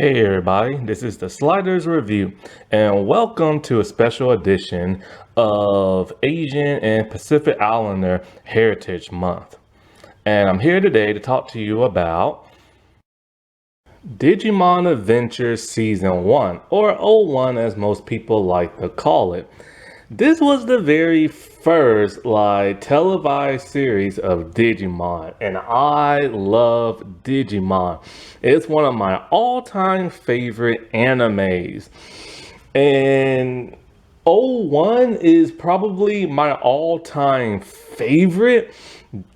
Hey everybody, this is the Sliders Review, and welcome to a special edition of Asian and Pacific Islander Heritage Month. And I'm here today to talk to you about Digimon Adventure Season 1, or O1 as most people like to call it. This was the very first televised series of Digimon, and I love Digimon. It's one of my all-time favorite animes. And O1 is probably my all-time favorite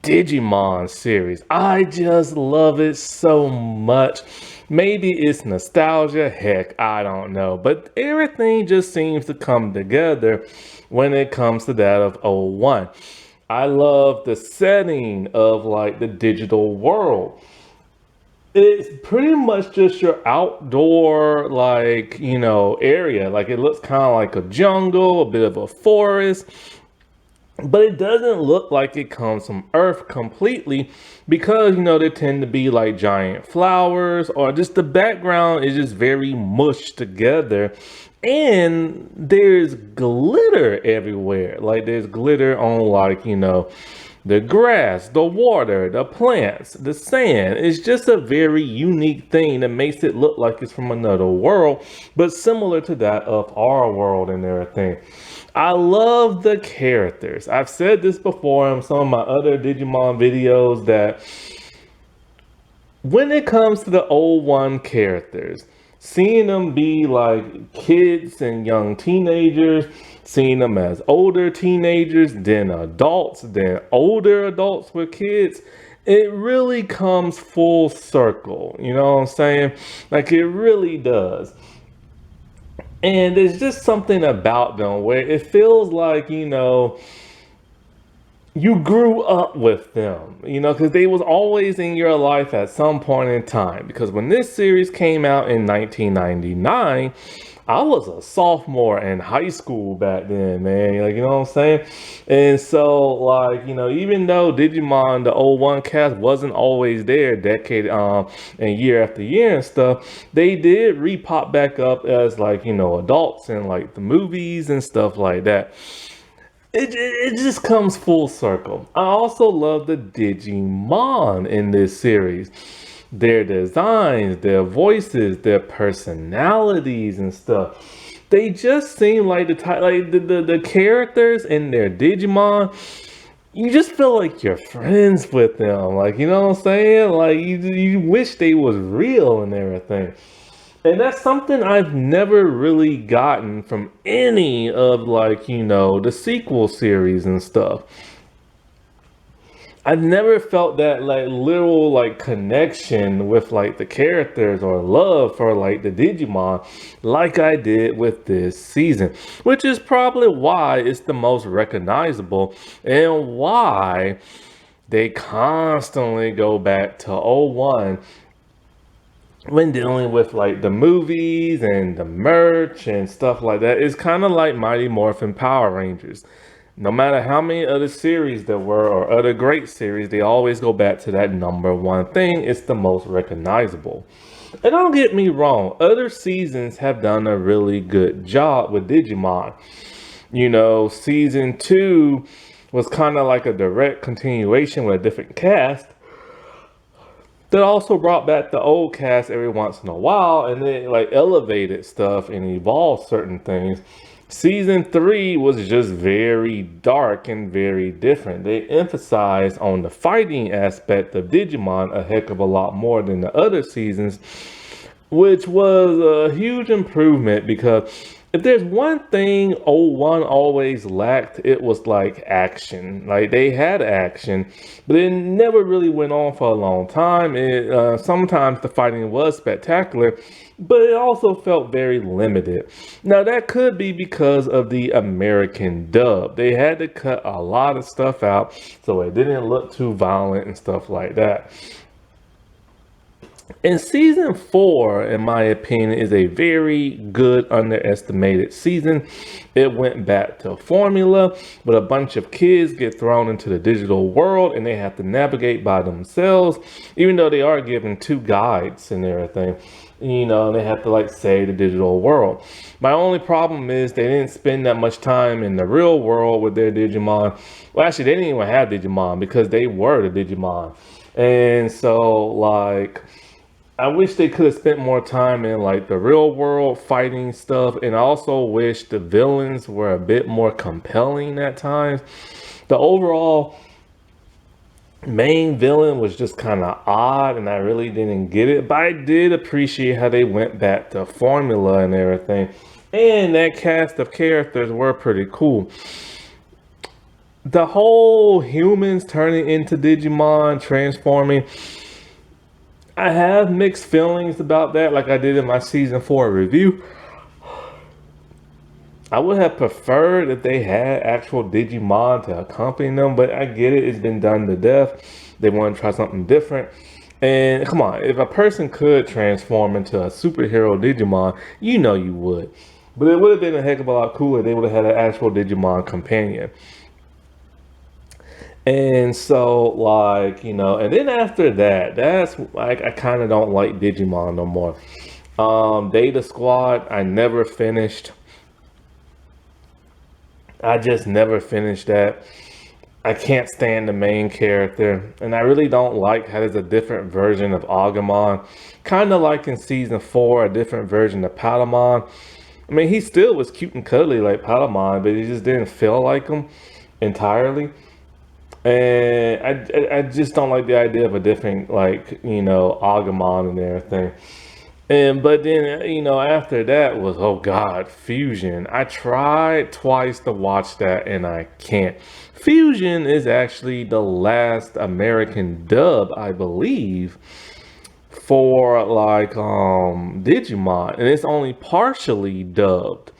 Digimon series. I just love it so much. Maybe it's nostalgia, heck, I don't know. But everything just seems to come together when it comes to that of O1. I love the setting of the digital world. It's pretty much just your outdoor area. It looks kind of like a jungle, a bit of a forest, but it doesn't look like it comes from Earth completely because, they tend to be like giant flowers, or just the background is just very mushed together. And there's glitter everywhere. There's glitter on the grass, the water, the plants, the sand. It's just a very unique thing that makes it look like it's from another world, but similar to that of our world and everything. I love the characters. I've said this before in some of my other Digimon videos that when it comes to the old one characters, seeing them be like kids and young teenagers, seeing them as older teenagers, then adults, then older adults with kids, it really comes full circle. You know what I'm saying? It really does. And there's just something about them where it feels like, you grew up with them, because they was always in your life at some point in time. Because when this series came out in 1999, I was a sophomore in high school back then, man. You know what I'm saying? And so, even though Digimon, the old one cast, wasn't always there decade and year after year and stuff, they did re-pop back up as adults in the movies and stuff like that. It just comes full circle. I also love the Digimon in this series. Their designs, their voices, their personalities and stuff. They just seem like the characters in their Digimon. You just feel like you're friends with them. You know what I'm saying? You wish they was real and everything. And that's something I've never really gotten from any of the sequel series and stuff. I've never felt that literal connection with the characters or love for the Digimon like I did with this season, which is probably why it's the most recognizable and why they constantly go back to O1 when dealing with the movies and the merch and stuff like that. It's kind of like Mighty Morphin Power Rangers. No matter how many other series there were or other great series, they always go back to that number one thing. It's the most recognizable. And don't get me wrong, other seasons have done a really good job with Digimon. Season 2 was kind of like a direct continuation with a different cast that also brought back the old cast every once in a while, and then elevated stuff and evolved certain things. Season 3 was just very dark and very different. They emphasized on the fighting aspect of Digimon a heck of a lot more than the other seasons, which was a huge improvement because if there's one thing O1 always lacked, it was action. They had action, but it never really went on for a long time. Sometimes the fighting was spectacular, but it also felt very limited. Now that could be because of the American dub. They had to cut a lot of stuff out so it didn't look too violent and stuff like that. And season 4, in my opinion, is a very good underestimated season. It went back to formula, but a bunch of kids get thrown into the digital world and they have to navigate by themselves, even though they are given two guides and everything. You know, they have to like save the digital world. My only problem is they didn't spend that much time in the real world with their Digimon. Well, actually, they didn't even have Digimon because they were the Digimon. And so, like, I wish they could have spent more time in like the real world fighting stuff, and I also wish the villains were a bit more compelling at times. The overall main villain was just kind of odd, and I really didn't get it, but I did appreciate how they went back to formula and everything. And that cast of characters were pretty cool. The whole humans turning into Digimon, transforming, I have mixed feelings about that, like I did in my season 4 review. I would have preferred if they had actual Digimon to accompany them, but I get it, it's been done to death. They want to try something different. And come on, if a person could transform into a superhero Digimon, you know you would. But it would have been a heck of a lot cooler if they would have had an actual Digimon companion. And so, like, you know, and then after that, that's like, I kind of don't like Digimon no more. Data Squad, I never finished. I just never finished that. I can't stand the main character, and I really don't like how there's a different version of Angemon. Kind of like in season 4, a different version of Patamon. I mean, he still was cute and cuddly like Patamon, but he just didn't feel like him entirely. And I just don't like the idea of a different, like, you know, Agumon and everything. And but then, you know, after that was, oh God, Fusion. I tried twice to watch that and I can't. Fusion is actually the last American dub, I believe, for like Digimon, and it's only partially dubbed.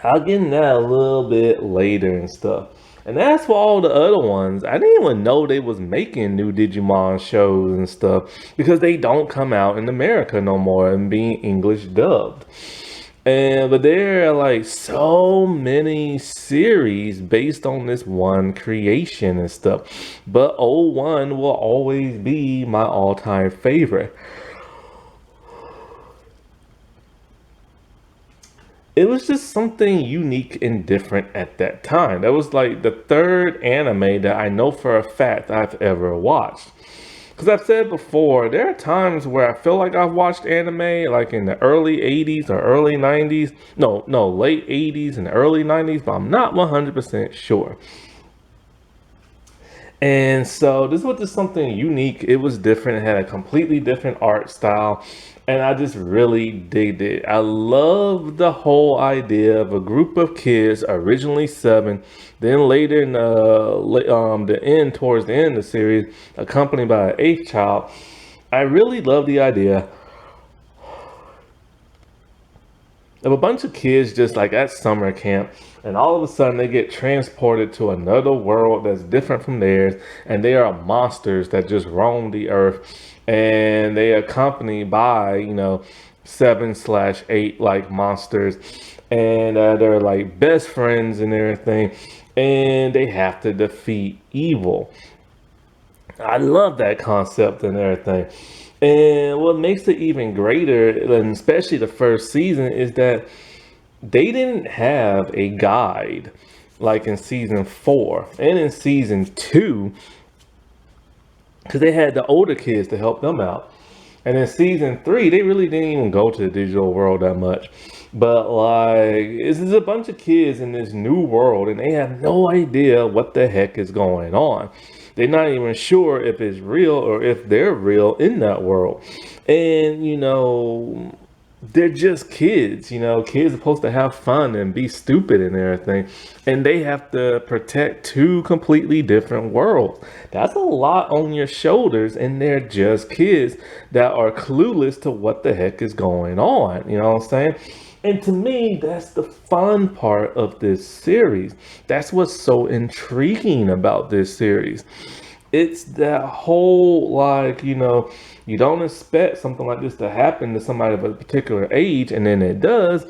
I'll get into that a little bit later and stuff. And as for all the other ones, I didn't even know they was making new Digimon shows and stuff because they don't come out in America no more and being English dubbed. And but there are like so many series based on this one creation and stuff. But O1 will always be my all-time favorite. It was just something unique and different at that time. That was like the third anime that I know for a fact I've ever watched. Because I've said before, there are times where I feel like I've watched anime like in the early 80s or early 90s. No, late 80s and early 90s, but I'm not 100% sure. And so this was just something unique. It was different. It had a completely different art style. And I just really digged it. I love the whole idea of a group of kids, originally 7, then later in the end, towards the end of the series, accompanied by an 8th child. I really love the idea of a bunch of kids just like at summer camp, and all of a sudden they get transported to another world that's different from theirs, and they are monsters that just roam the earth, and they are accompanied by, you know, 7/8 like monsters, and they're like best friends and everything, and they have to defeat evil. I love that concept and everything. And what makes it even greater, and especially the first season, is that they didn't have a guide like in season 4 and in season 2, because they had the older kids to help them out. And in season 3, they really didn't even go to the digital world that much. But like, this is a bunch of kids in this new world, and they have no idea what the heck is going on. They're not even sure if it's real or if they're real in that world. And, you know, they're just kids, you know, kids are supposed to have fun and be stupid and everything. And they have to protect two completely different worlds. That's a lot on your shoulders, and they're just kids that are clueless to what the heck is going on. You know what I'm saying? And to me, that's the fun part of this series. That's what's so intriguing about this series. It's that whole, like, you know, You don't expect something like this to happen to somebody of a particular age, and then it does.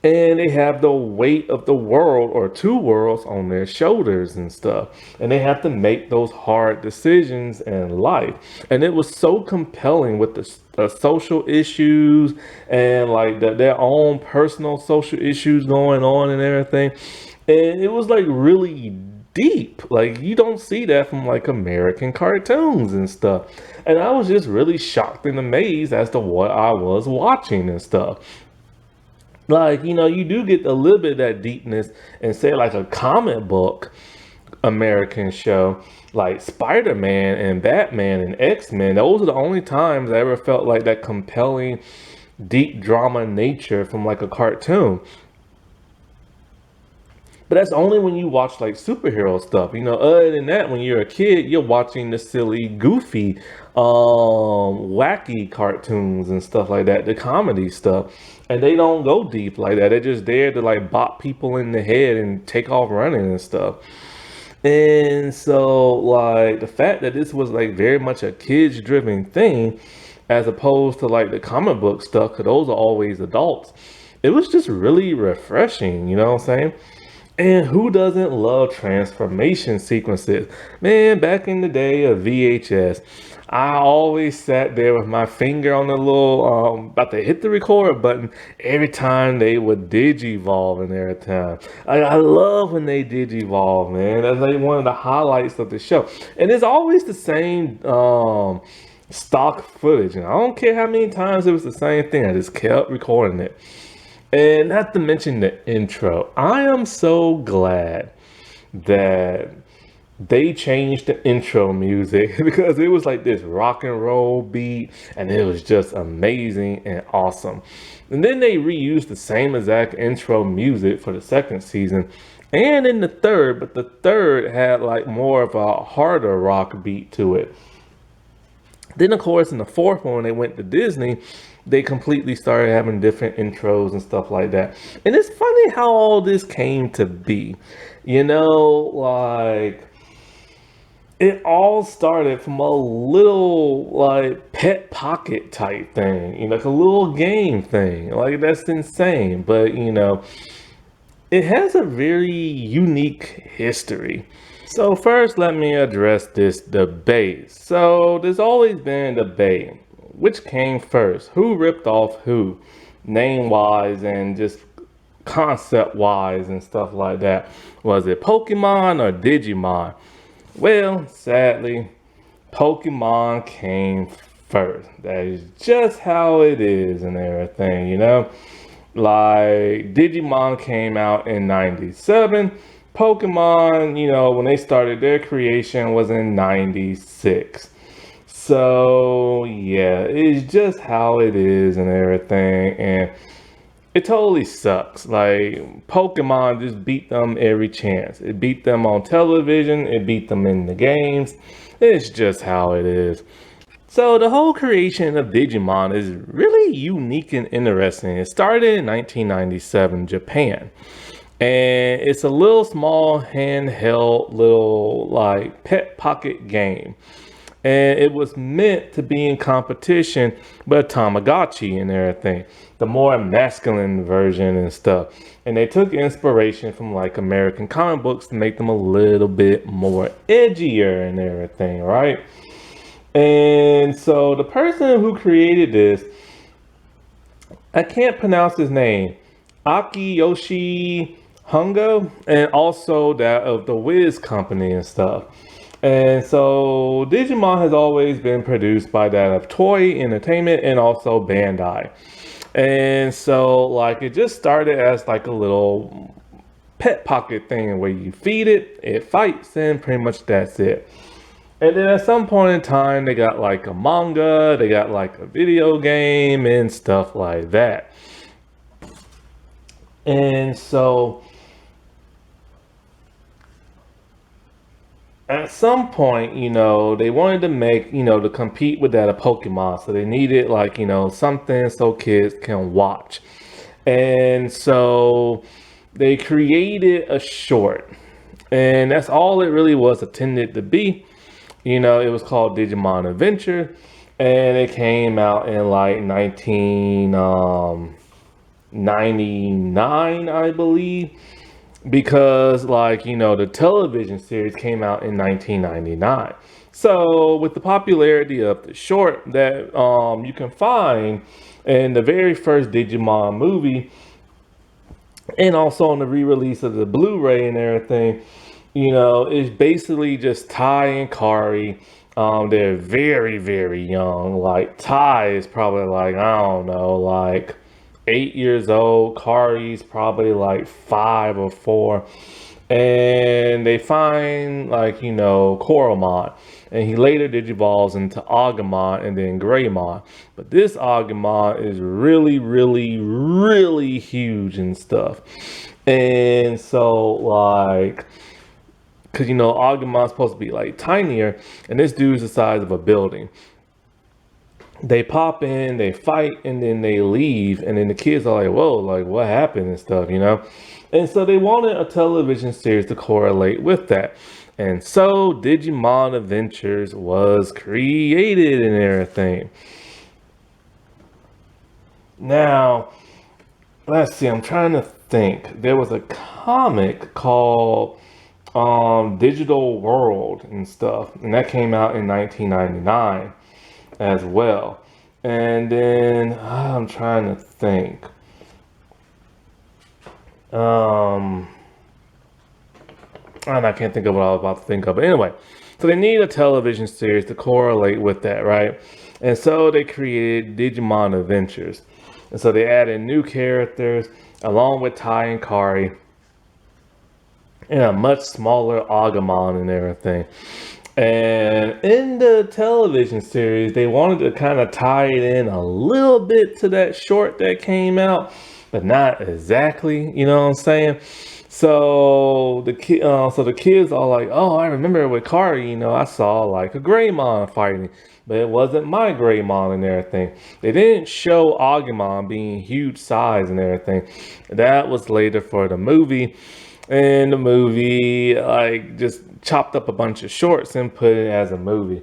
And they have the weight of the world or two worlds on their shoulders and stuff. And they have to make those hard decisions in life. And it was so compelling with the social issues and like their own personal social issues going on and everything. And it was like really deep. Like you don't see that from like American cartoons and stuff. And I was just really shocked and amazed as to what I was watching and stuff. Like, you do get a little bit of that deepness and say like a comic book American show like Spider-Man and Batman and X-Men. Those are the only times I ever felt like that compelling deep drama nature from like a cartoon. But that's only when you watch like superhero stuff. Other than that, when you're a kid, you're watching the silly, goofy, wacky cartoons and stuff like that, the comedy stuff. And they don't go deep like that. They're just there to like bop people in the head and take off running and stuff. And so like the fact that this was like very much a kids driven thing as opposed to like the comic book stuff, because those are always adults. It was just really refreshing, you know what I'm saying? And who doesn't love transformation sequences? Man, back in the day of VHS, I always sat there with my finger on the little, about to hit the record button every time they would digivolve and every time. I love when they digivolve, man. That's like one of the highlights of the show. And it's always the same stock footage. And I don't care how many times it was the same thing. I just kept recording it. And not to mention the intro. I am so glad that they changed the intro music because it was like this rock and roll beat and it was just amazing and awesome. And then they reused the same exact intro music for the second season and in the third, but the third had like more of a harder rock beat to it. Then of course in the fourth one, when they went to Disney, they completely started having different intros and stuff like that. And it's funny how all this came to be. Like it all started from a little like pet pocket type thing, like a little game thing. Like that's insane. But it has a very unique history. So first let me address this debate. So there's always been a debate. Which came first? Who ripped off who? Name-wise and just concept-wise and stuff like that. Was it Pokemon or Digimon? Well, sadly, Pokemon came first. That is just how it is and everything, Like, Digimon came out in 97. Pokemon, when they started their creation was in 96. So yeah, it's just how it is and everything, and it totally sucks. Like Pokemon just beat them every chance. It beat them on television, it beat them in the games. It's just how it is. So the whole creation of Digimon is really unique and interesting. It started in 1997 Japan. And it's a little small handheld little like pet pocket game. And it was meant to be in competition with Tamagotchi and everything, the more masculine version and stuff. And they took inspiration from like American comic books to make them a little bit more edgier and everything, right? And so the person who created this, I can't pronounce his name, Akiyoshi Hongo, and also that of the Wiz company and stuff. And so Digimon has always been produced by that of Toei Entertainment and also Bandai. And so like it just started as like a little pet pocket thing where you feed it, it fights, and pretty much that's it. And then at some point in time, they got like a manga, they got like a video game and stuff like that. And so at some point, they wanted to make, to compete with that of Pokemon. So they needed like, something so kids can watch. And so they created a short. And that's all it really was intended to be. It was called Digimon Adventure. and it came out in like 1999, I believe, because like, you know, the television series came out in 1999. So with the popularity of the short that you can find in the very first Digimon movie, and also on the re-release of the Blu-ray and everything, you know, it's basically just Ty and Kari. They're very, very young. Like Ty is probably like, I don't know, like 8 years old. Kari's probably like 5 or 4. And they find, like, you know, Coromon. And he later digivolves into Angemon and then Greymon. But this Angemon is really, really, really huge and stuff. And so, like, because, you know, Angemon's supposed to be, like, tinier. And this dude's the size of a building. They pop in, they fight, and then they leave. And then the kids are like, whoa, like, what happened and stuff, you know? And so they wanted a television series to correlate with that. And so Digimon Adventures was created and everything. Now, let's see, I'm trying to think. There was a comic called Digital World and stuff, and that came out in 1999 as well. And then I'm trying to think. And I can't think of what I was about to think of. But anyway, so they need a television series to correlate with that, right? And so they created Digimon Adventures. And so they added new characters along with Ty and Kari and a much smaller Agumon and everything. And in the television series, they wanted to kind of tie it in a little bit to that short that came out, but not exactly, you know what I'm saying? So the kids are like, oh, I remember with Kari, you know, I saw like a Greymon fighting, but it wasn't my Greymon and everything. They didn't show Agumon being huge size and everything. That was later for the movie. And the movie, like, just chopped up a bunch of shorts and put it as a movie.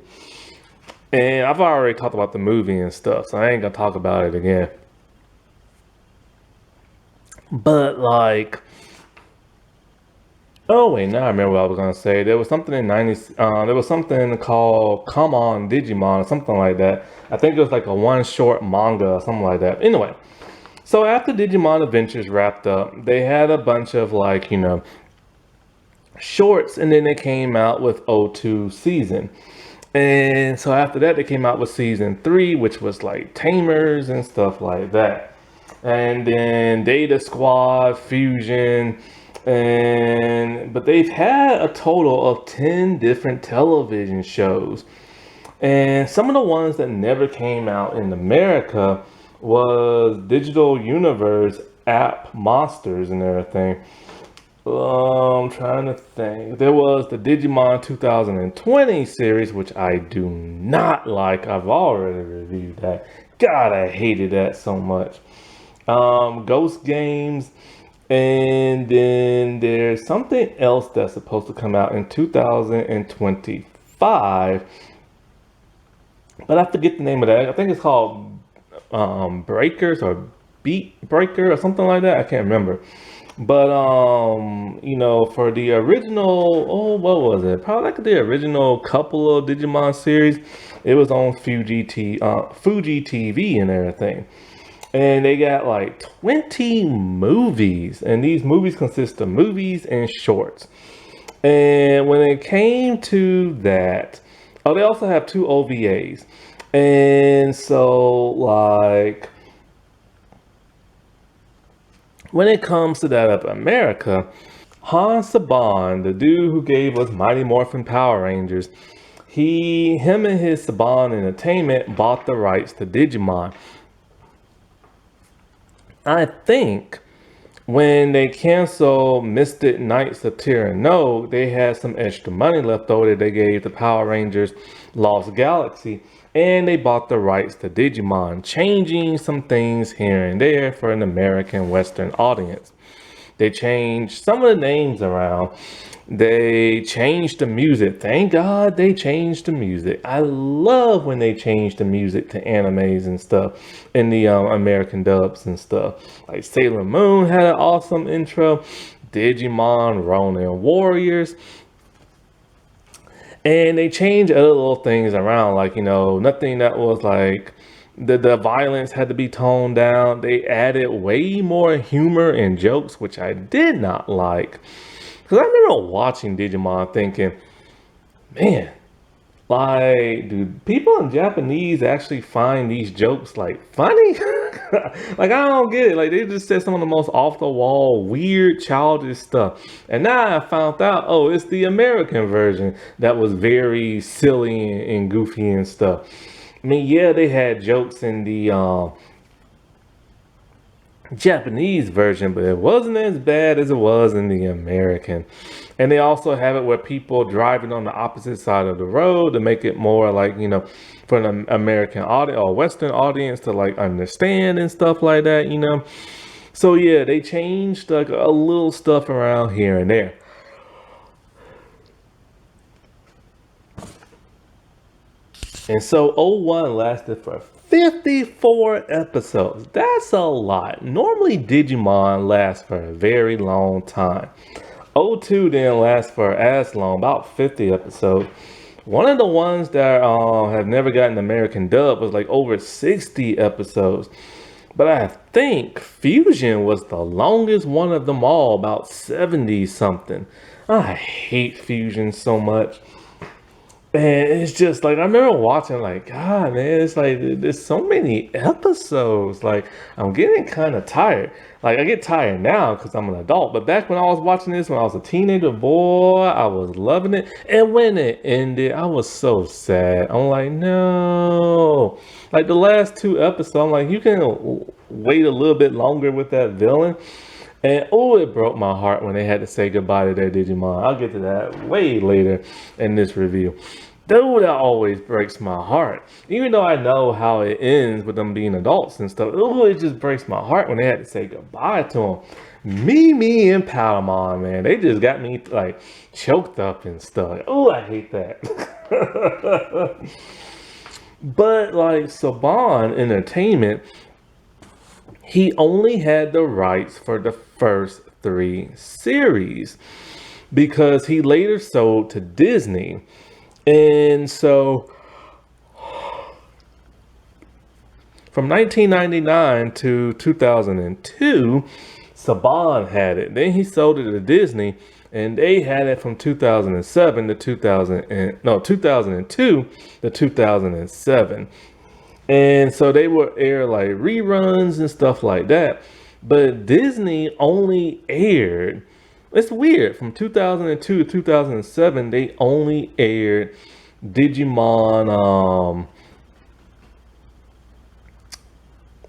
And I've already talked about the movie and stuff, so I ain't gonna talk about it again. But like, oh wait, now I remember what I was gonna say. There was something in '90s. There was something called "Come On Digimon" or something like that. I think it was like a one-short manga or something like that. Anyway, so after Digimon Adventures wrapped up, they had a bunch of, like, you know, shorts, and then they came out with '02 season. And so after that, they came out with season 3, which was like Tamers and stuff like that. And then Data Squad, Fusion, but they've had a total of 10 different television shows. And some of the ones that never came out in America was Digital Universe App Monsters and everything. I'm trying to think. There was the Digimon 2020 series, which I do not like. I've already reviewed that. God, I hated that so much. Ghost Games, and then there's something else that's supposed to come out in 2025, but I forget the name of that. I think it's called Breakers or Beat Breaker or something like that. I can't remember. But you know, for the original, oh, what was it? Probably like the original couple of Digimon series, it was on Fuji TV and everything. And they got like 20 movies, and these movies consist of movies and shorts. And when it came to that, oh, they also have 2 OVAs. And so, like, when it comes to that of America, Hans Saban, the dude who gave us Mighty Morphin Power Rangers, him and his Saban Entertainment bought the rights to Digimon. I think when they canceled Mystic Knights of Tyranno, they had some extra money left over that they gave the Power Rangers Lost Galaxy, and they bought the rights to Digimon, changing some things here and there for an American Western audience. They changed some of the names around. They changed the music. Thank God they changed the music. I love when they change the music to animes and stuff in the American dubs and stuff. Like Sailor Moon had an awesome intro. Digimon, Ronin Warriors. And they changed other little things around, like, nothing that was like the violence had to be toned down. They added way more humor and jokes, which I did not like. Because I remember watching Digimon thinking, man, like, do people in Japanese actually find these jokes like funny? Like, I don't get it. Like, they just said some of the most off the wall, weird, childish stuff. And now I found out, oh, it's the American version that was very silly and goofy and stuff. I mean, yeah, they had jokes in the Japanese version, but it wasn't as bad as it was in the American. And they also have it where people driving on the opposite side of the road to make it more like, for an American audience or Western audience to like understand and stuff like that. So yeah, they changed like a little stuff around here and there. And so 01 lasted for 54 episodes. That's a lot. Normally Digimon lasts for a very long time. 02 didn't last for as long, about 50 episodes. One of the ones that have never gotten American dub was like over 60 episodes. But I think Fusion was the longest one of them all, about 70 something. I hate Fusion so much. And it's just like, I remember watching like, God, man, it's like, there's so many episodes. Like, I'm getting kind of tired. Like, I get tired now because I'm an adult. But back when I was watching this, when I was a teenager, boy, I was loving it. And when it ended, I was so sad. I'm like, no. Like, the last two episodes, I'm like, you can wait a little bit longer with that villain. And oh, it broke my heart when they had to say goodbye to their Digimon. I'll get to that way later in this review. Dude, that always breaks my heart. Even though I know how it ends with them being adults and stuff, oh, it just breaks my heart when they had to say goodbye to them. Mimi and Patamon, man, they just got me like choked up and stuff. Oh, I hate that. But like Saban Entertainment, he only had the rights for the first 3 series because he later sold to Disney. And so from 1999 to 2002, Saban had it. Then he sold it to Disney, and they had it from 2007 to 2002 to 2007. And so they would air like reruns and stuff like that. But Disney only aired, it's weird, from 2002 to 2007, they only aired Digimon,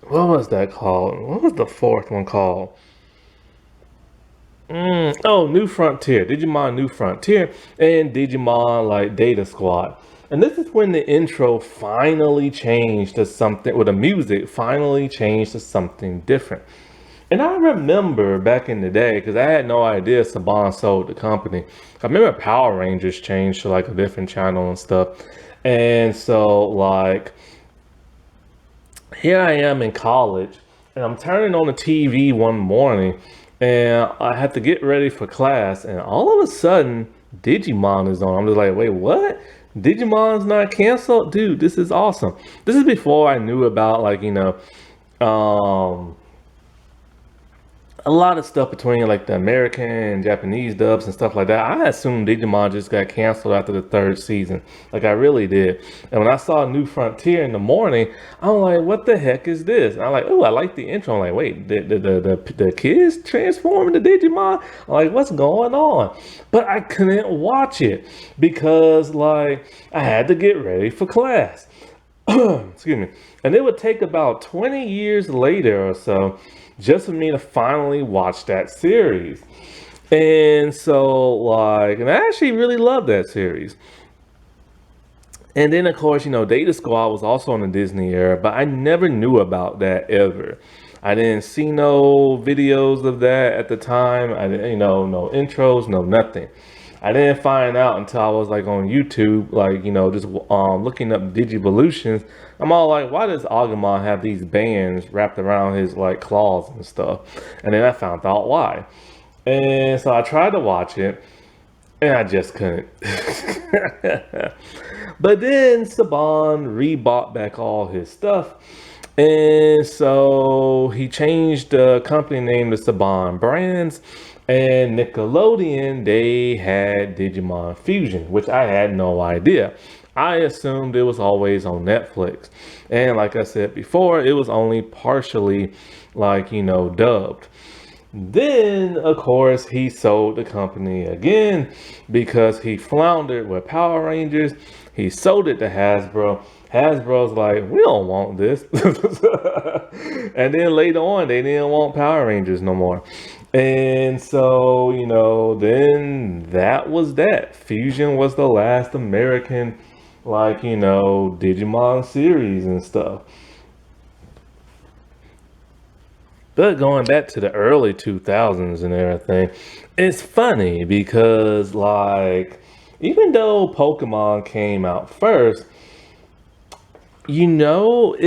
what was that called? What was the 4th one called? New Frontier, Digimon New Frontier, and Digimon like Data Squad. And this is when the intro finally changed to something, or the music finally changed to something different. And I remember back in the day, because I had no idea Saban sold the company. I remember Power Rangers changed to like a different channel and stuff. And so like, here I am in college, and I'm turning on the TV one morning, and I had to get ready for class, and all of a sudden, Digimon is on. I'm just like, wait, what? Digimon's not canceled? Dude, this is awesome. This is before I knew about like, a lot of stuff between like the American and Japanese dubs and stuff like that. I assumed Digimon just got canceled after the 3rd season. Like I really did. And when I saw New Frontier in the morning, I'm like, what the heck is this? And I'm like, oh, I like the intro. I'm like, wait, the kids transform into Digimon? I'm like, what's going on? But I couldn't watch it because like I had to get ready for class. Excuse me. And it would take about 20 years later or so just for me to finally watch that series. And so like, and I actually really love that series. And then of course, Data Squad was also on the Disney era, but I never knew about that ever. I didn't see no videos of that at the time. I didn't, no intros, no nothing. I didn't find out until I was like on YouTube, like, just looking up Digivolutions. I'm all like, why does Angemon have these bands wrapped around his like claws and stuff? And then I found out why. And so I tried to watch it, and I just couldn't. But then Saban rebought back all his stuff. And so he changed the company name to Saban Brands. And Nickelodeon, they had Digimon Fusion, which I had no idea. I assumed it was always on Netflix. And like I said before, it was only partially like, dubbed. Then, of course, he sold the company again because he floundered with Power Rangers. He sold it to Hasbro. Hasbro's like, we don't want this. And then later on, they didn't want Power Rangers no more. And so, then that was that. Fusion was the last American, like, Digimon series and stuff. But going back to the early 2000s and everything, it's funny because, like, even though Pokemon came out first, Digimon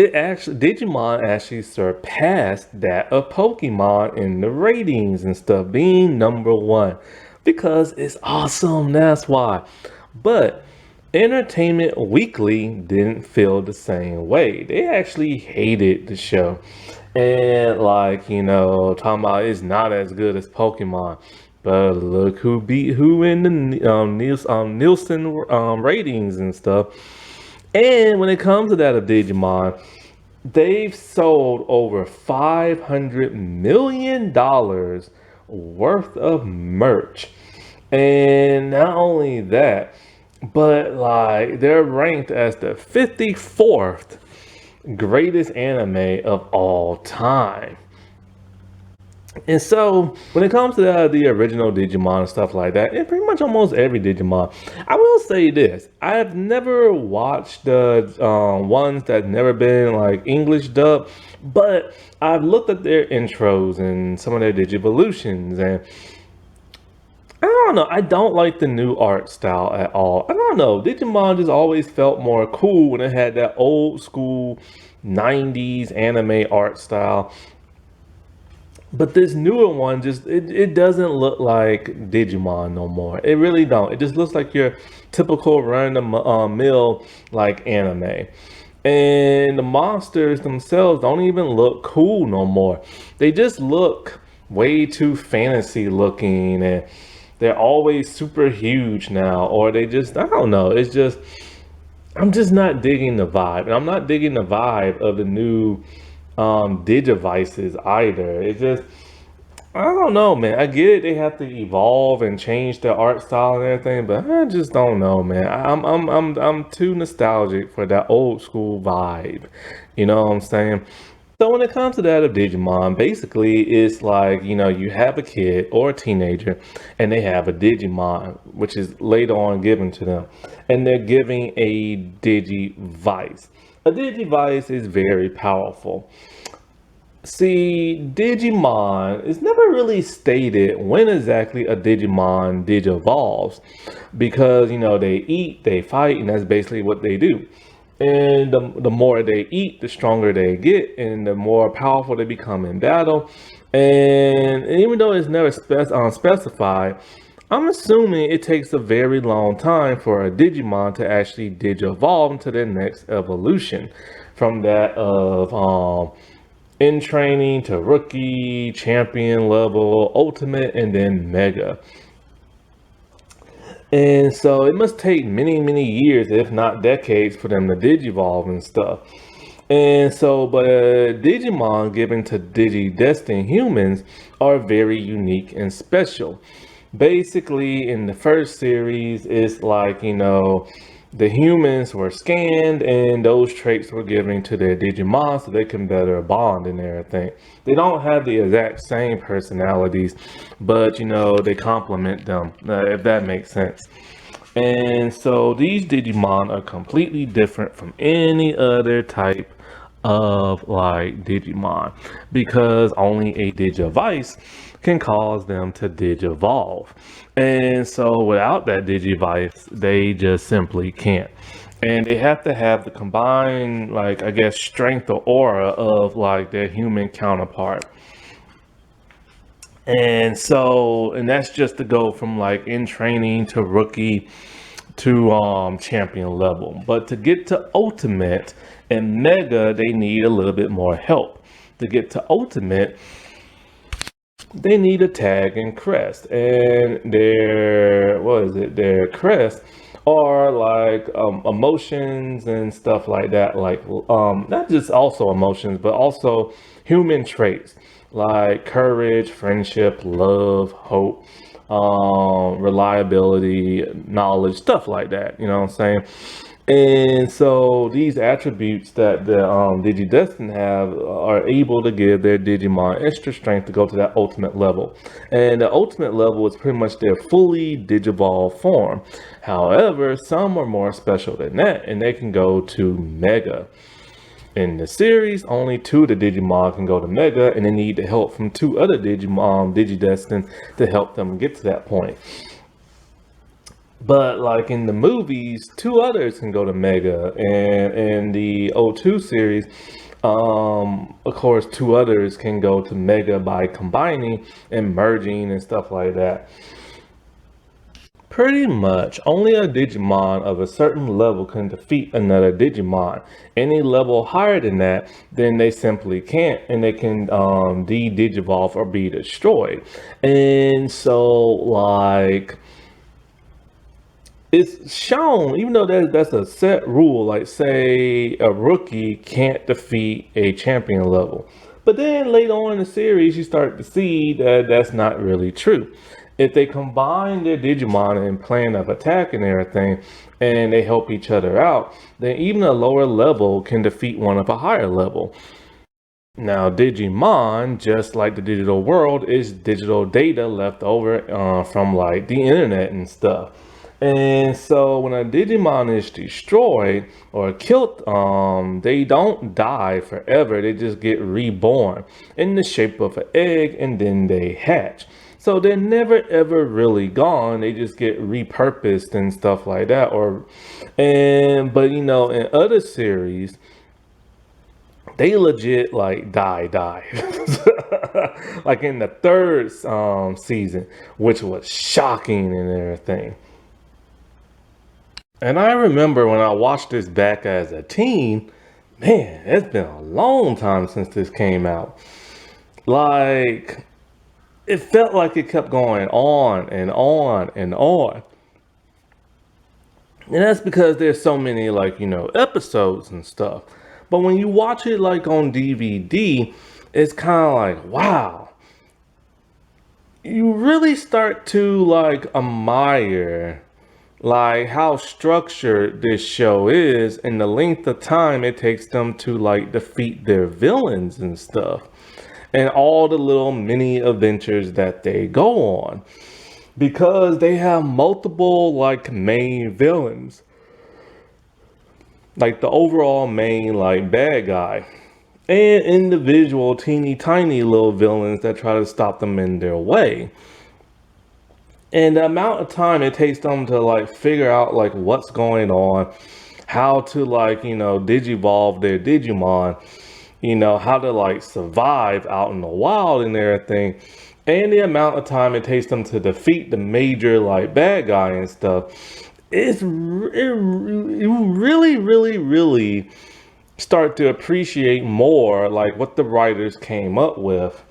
actually surpassed that of Pokemon in the ratings and stuff, being #1 because it's awesome. That's why. But Entertainment Weekly didn't feel the same way. They actually hated the show. And like, talking about it's not as good as Pokemon. But look who beat who in the Nielsen ratings and stuff. And when it comes to that of Digimon, they've sold over $500 million worth of merch. And not only that, but like they're ranked as the 54th greatest anime of all time. And so, when it comes to the original Digimon and stuff like that, and pretty much almost every Digimon, I will say this: I've never watched the ones that never been like English dub, but I've looked at their intros and some of their Digivolutions, and I don't know. I don't like the new art style at all. I don't know. Digimon just always felt more cool when it had that old school 90s anime art style. But this newer one it doesn't look like Digimon no more. It really don't. It just looks like your typical run-of-the-mill like anime. And the monsters themselves don't even look cool no more. They just look way too fantasy looking, and they're always super huge now, or they just, I don't know. It's just, I'm just not digging the vibe. And I'm not digging the vibe of the new Digivices either. It just, I don't know, man. I get it, they have to evolve and change their art style and everything, but I just don't know, man. I'm too nostalgic for that old school vibe. You know what I'm saying? So when it comes to that of Digimon, basically it's like, you have a kid or a teenager and they have a Digimon, which is later on given to them, and they're giving a Digivice. A Digivice is very powerful. See, Digimon is never really stated when exactly a Digimon digivolves because, they eat, they fight, and that's basically what they do. And the more they eat, the stronger they get, and the more powerful they become in battle. And even though it's never specified, I'm assuming it takes a very long time for a Digimon to actually digivolve into their next evolution. From that of in training to rookie, champion level, ultimate, and then mega. And so it must take many, many years, if not decades, for them to digivolve and stuff. And so, but Digimon given to Digidestined humans are very unique and special. Basically, in the first series, it's like, the humans were scanned and those traits were given to their Digimon so they can better bond and everything. They don't have the exact same personalities, but they complement them, if that makes sense. And so these Digimon are completely different from any other type of like Digimon, because only a Digivice can cause them to Digivolve. And so without that Digivice, they just simply can't. And they have to have the combined, like, I guess, strength or aura of like their human counterpart. And so, and that's just to go from like in training to rookie to champion level. But to get to ultimate and mega, they need a little bit more help. To get to ultimate, they need a tag and crest, and their crest are like emotions and stuff like that, like not just also emotions but also human traits like courage, friendship, love, hope, reliability, knowledge, stuff like that, you know what I'm saying? And so these attributes that the Digidestined have are able to give their Digimon extra strength to go to that ultimate level. And the ultimate level is pretty much their fully Digivolved form. However, some are more special than that, and they can go to Mega. In the series, only 2 of the Digimon can go to Mega, and they need the help from 2 other Digimon, Digidestined, to help them get to that point. But like in the movies, 2 others can go to Mega, and in the O2 series, of course, 2 others can go to Mega by combining and merging and stuff like that. Pretty much, only a Digimon of a certain level can defeat another Digimon. Any level higher than that, then they simply can't, and they can de-Digivolve or be destroyed. And so, like, it's shown, even though that's a set rule, like say a rookie can't defeat a champion level. But then later on in the series, you start to see that that's not really true. If they combine their Digimon and plan of attack and everything, and they help each other out, then even a lower level can defeat one of a higher level. Now, Digimon, just like the digital world, is digital data left over from like the internet and stuff. And so when a Digimon is destroyed or killed, they don't die forever. They just get reborn in the shape of an egg, and then they hatch. So they're never ever really gone. They just get repurposed and stuff like that. But you know, in other series, they legit like die. Like in the 3rd season, which was shocking and everything. And I remember when I watched this back as a teen, man, it's been a long time since this came out. Like, it felt like it kept going on and on and on. And that's because there's so many, like, you know, episodes and stuff. But when you watch it like on DVD, it's kind of like, wow. You really start to like admire like how structured this show is and the length of time it takes them to like defeat their villains and stuff, and all the little mini adventures that they go on, because they have multiple like main villains, like the overall main like bad guy, and individual teeny tiny little villains that try to stop them in their way. And the amount of time it takes them to like figure out like what's going on, how to like, you know, digivolve their Digimon, you know, how to like survive out in the wild and everything, and the amount of time it takes them to defeat the major like bad guy and stuff, you really start to appreciate more like what the writers came up with,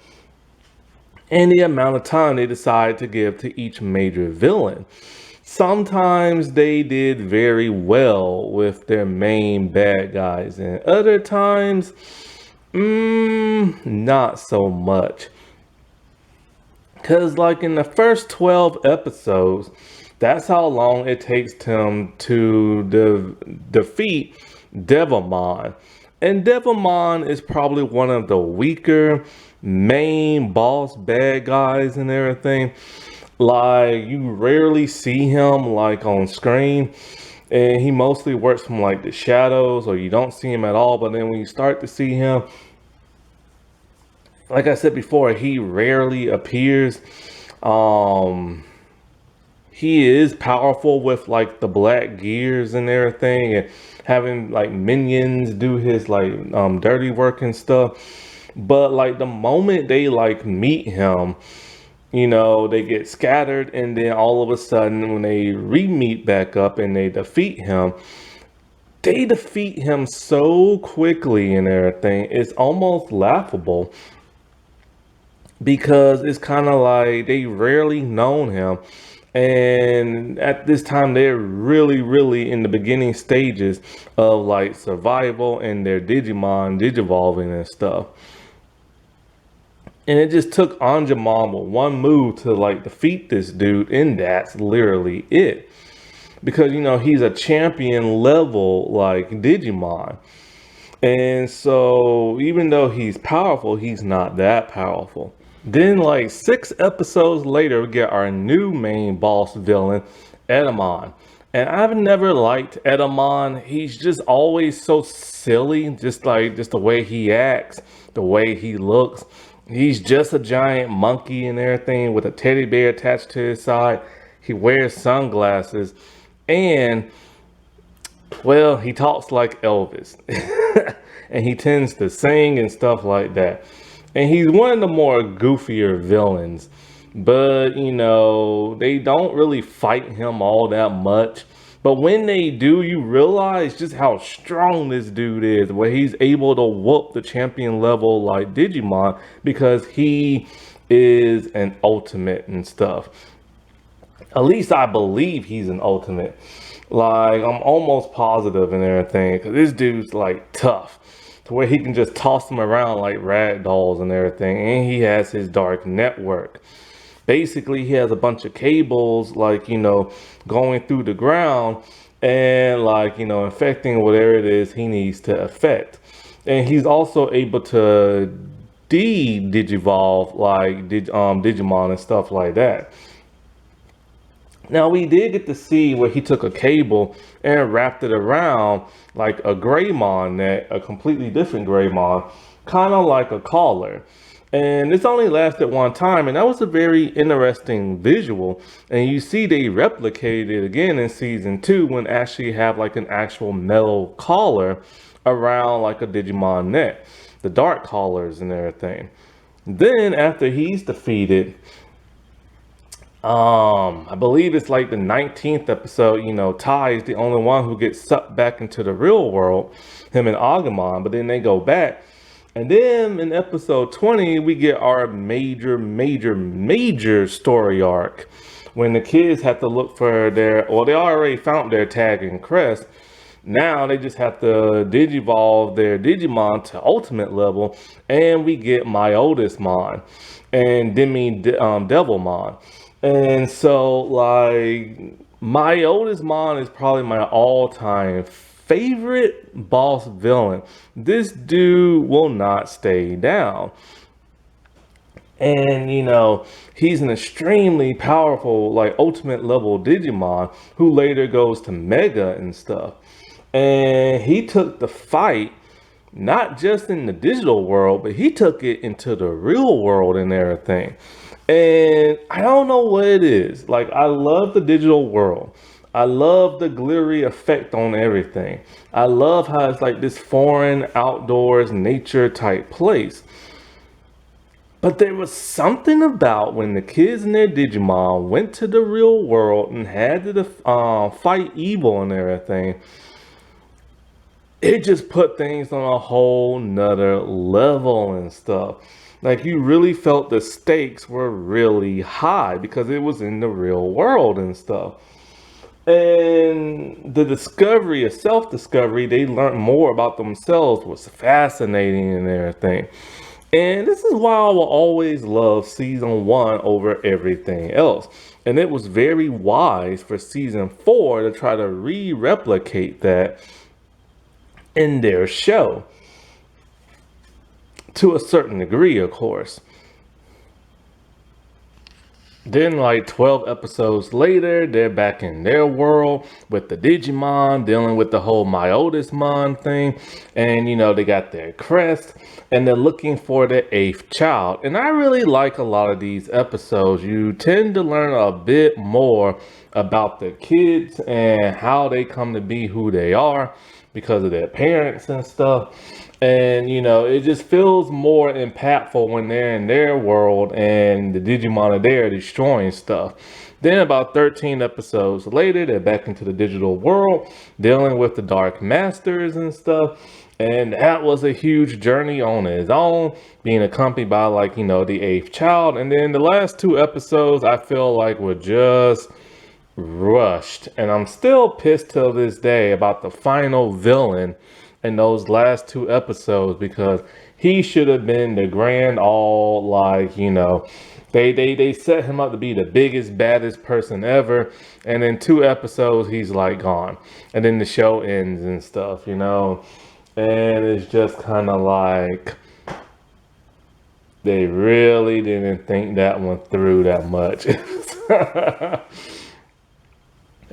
and the amount of time they decide to give to each major villain. Sometimes they did very well with their main bad guys, and other times, not so much. Because, like, in the first 12 episodes, that's how long it takes them to defeat Devamon. And Devamon is probably one of the weaker main boss bad guys and everything. Like, you rarely see him like on screen, And he mostly works from like the shadows, or you don't see him at all. But then when you start to see him, like I said before, he rarely appears. Um, he is powerful with like the black gears and everything, and having like minions do his like dirty work and stuff. But like the moment they like meet him, you know, they get scattered, and then all of a sudden when they re-meet back up and they defeat him so quickly and everything. It's almost laughable, because it's kind of like they rarely known him, and at this time they're really in the beginning stages of like survival and their digimon digivolving and stuff. And it just took Angemon with one move to like defeat this dude, and that's literally it. Because you know he's a champion level like Digimon. And so even though he's powerful, he's not that powerful. Then like 6 episodes later, we get our new main boss villain, Angemon. And I've never liked Angemon. He's just always so silly, just the way he acts, the way he looks. He's just a giant monkey and everything with a teddy bear attached to his side. He wears sunglasses, and well, he talks like Elvis. And he tends to sing and stuff like that. And he's one of the more goofier villains. But, you know, they don't really fight him all that much. But when they do, you realize just how strong this dude is, where he's able to whoop the champion level like Digimon, because he is an ultimate and stuff. At least I believe he's an ultimate. Like, I'm almost positive and everything, because this dude's like tough, to where he can just toss them around like rag dolls and everything. And he has his dark network. Basically, he has a bunch of cables, like, you know, going through the ground and like, you know, infecting whatever it is he needs to affect. And he's also able to digivolve like Digimon and stuff like that. Now, we did get to see where he took a cable and wrapped it around like a Greymon net, a completely different Greymon, kind of like a collar. And this only lasted one time, and that was a very interesting visual. And you see they replicated it again in season 2, when actually have like an actual metal collar around like a Digimon net, the dark collars and everything. Then after he's defeated, I believe it's like the 19th episode, you know, Tai is the only one who gets sucked back into the real world, him and Angemon. But then they go back. And then in episode 20, we get our major story arc, when the kids have to look for their, or they already found their tag and crest. Now they just have to digivolve their Digimon to ultimate level, and we get my oldest Mon and Devilmon. And so like my oldest Mon is probably my all-time favorite boss villain. This dude will not stay down. And you know, he's an extremely powerful, like ultimate level Digimon, who later goes to Mega and stuff. And he took the fight not just in the digital world, but he took it into the real world and everything. And I don't know what it is. Like, I love the digital world. I love the glittery effect on everything. I love how it's like this foreign, outdoors, nature type place. But there was something about when the kids and their Digimon went to the real world and had to fight evil and everything. It just put things on a whole nother level and stuff. Like, you really felt the stakes were really high because it was in the real world and stuff. And the discovery of self-discovery, they learned more about themselves, was fascinating and everything. And this is why I will always love season 1 over everything else. And it was very wise for season 4 to try to replicate that in their show. To a certain degree, of course. Then, like 12 episodes later, they're back in their world with the Digimon, dealing with the whole Myodismon thing. And, they got their crest and they're looking for the eighth child. And I really like a lot of these episodes. You tend to learn a bit more about the kids and how they come to be who they are because of their parents and stuff. And it just feels more impactful when they're in their world and the Digimon are there destroying stuff. Then about 13 episodes later, they're back into the digital world, dealing with the Dark Masters and stuff. And that was a huge journey on its own, being accompanied by the eighth child. And then the last two episodes I feel like were just rushed, and I'm still pissed till this day about the final villain in those last two episodes because he should have been the grand all they set him up to be the biggest baddest person ever, and in two episodes he's like gone, and then the show ends and stuff, and it's just kind of like they really didn't think that one through that much.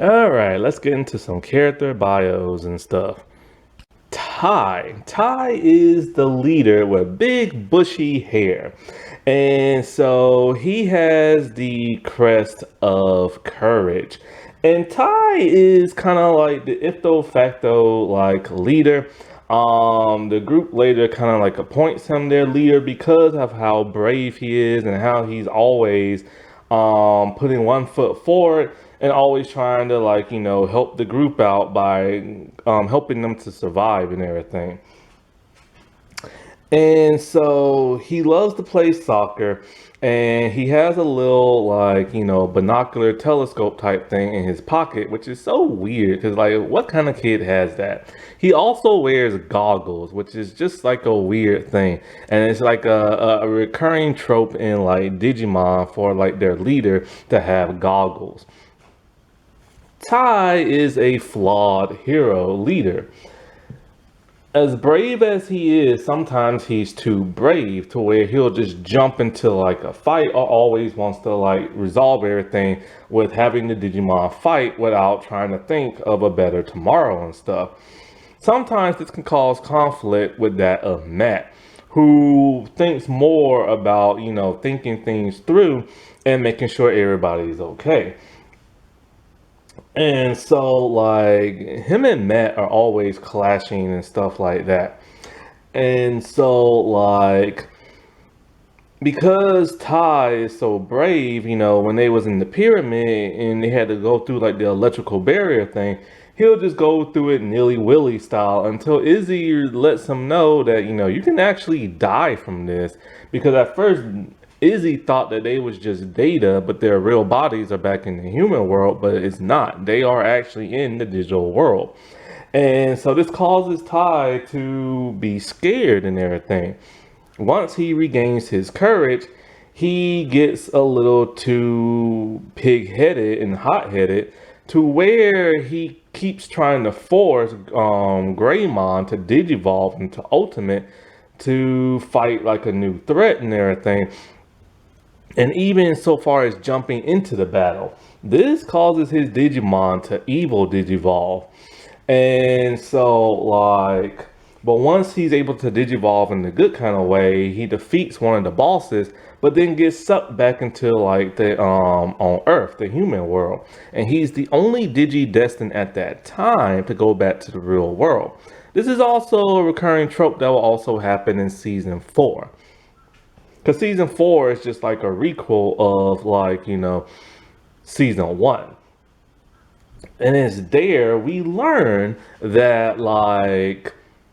All right, let's get into some character bios and stuff. Ty is the leader with big bushy hair. And so he has the crest of courage. And Ty is kind of like the ipso facto leader. The group later kind of appoints him their leader because of how brave he is and how he's always putting one foot forward and always trying to help the group out by helping them to survive and everything. And so he loves to play soccer, and he has a little binocular telescope type thing in his pocket, which is so weird because what kind of kid has that? He also wears goggles, which is just like a weird thing, and it's like a recurring trope in Digimon for their leader to have goggles. Ty is a flawed hero leader. As brave as he is, sometimes he's too brave to where he'll just jump into a fight, or always wants to resolve everything with having the Digimon fight without trying to think of a better tomorrow and stuff. Sometimes this can cause conflict with that of Matt, who thinks more about, thinking things through and making sure everybody's okay. And so him and Matt are always clashing and stuff like that. And so because Ty is so brave, when they was in the pyramid and they had to go through the electrical barrier thing, he'll just go through it nilly-willy style until Izzy lets him know that, you can actually die from this. Because at first Izzy thought that they was just data, but their real bodies are back in the human world, but it's not. They are actually in the digital world. And so this causes Ty to be scared and everything. Once he regains his courage, he gets a little too pig-headed and hot-headed to where he keeps trying to force Greymon to digivolve into Ultimate to fight a new threat and everything. And even so far as jumping into the battle, this causes his Digimon to evil digivolve. And so but once he's able to digivolve in the good kind of way, he defeats one of the bosses, but then gets sucked back into the on Earth, the human world. And he's the only Digi destined at that time to go back to the real world. This is also a recurring trope that will also happen in season 4. Because season 4 is just a requel of season 1. And it's there we learn that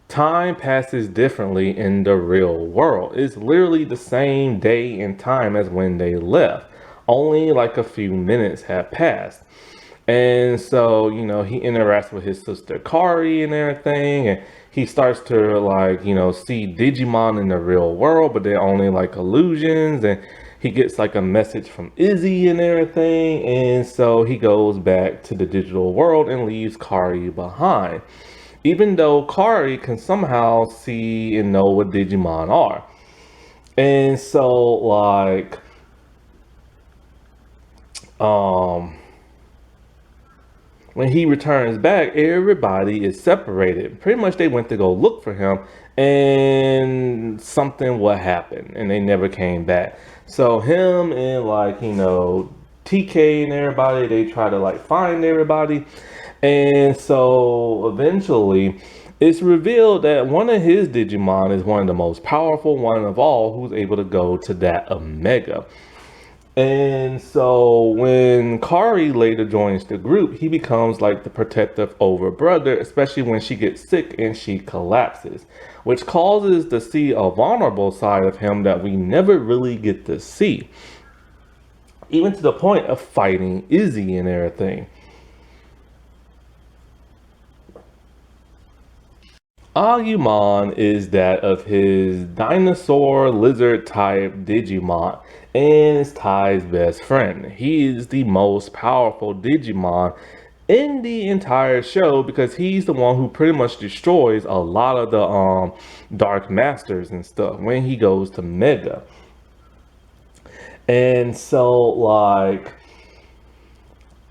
time passes differently in the real world. It's literally the same day and time as when they left. Only a few minutes have passed. And so, he interacts with his sister Kari and everything, and he starts to see Digimon in the real world, but they're only illusions, and he gets a message from Izzy and everything, and so he goes back to the digital world and leaves Kari behind. Even though Kari can somehow see and know what Digimon are. And so um when he returns back, everybody is separated. Pretty much they went to go look for him and something what happened and they never came back. So him and like, TK and everybody, they try to like find everybody. And so eventually it's revealed that one of his Digimon is one of the most powerful one of all who's able to go to that Omega. And so when Kari later joins the group, he becomes like the protective over brother, especially when she gets sick and she collapses, which causes to see a vulnerable side of him that we never really get to see, even to the point of fighting Izzy and everything. Agumon is that of his dinosaur lizard type Digimon and is Ty's best friend. He is the most powerful Digimon in the entire show because he's the one who pretty much destroys a lot of the Dark Masters and stuff when he goes to Mega. And so like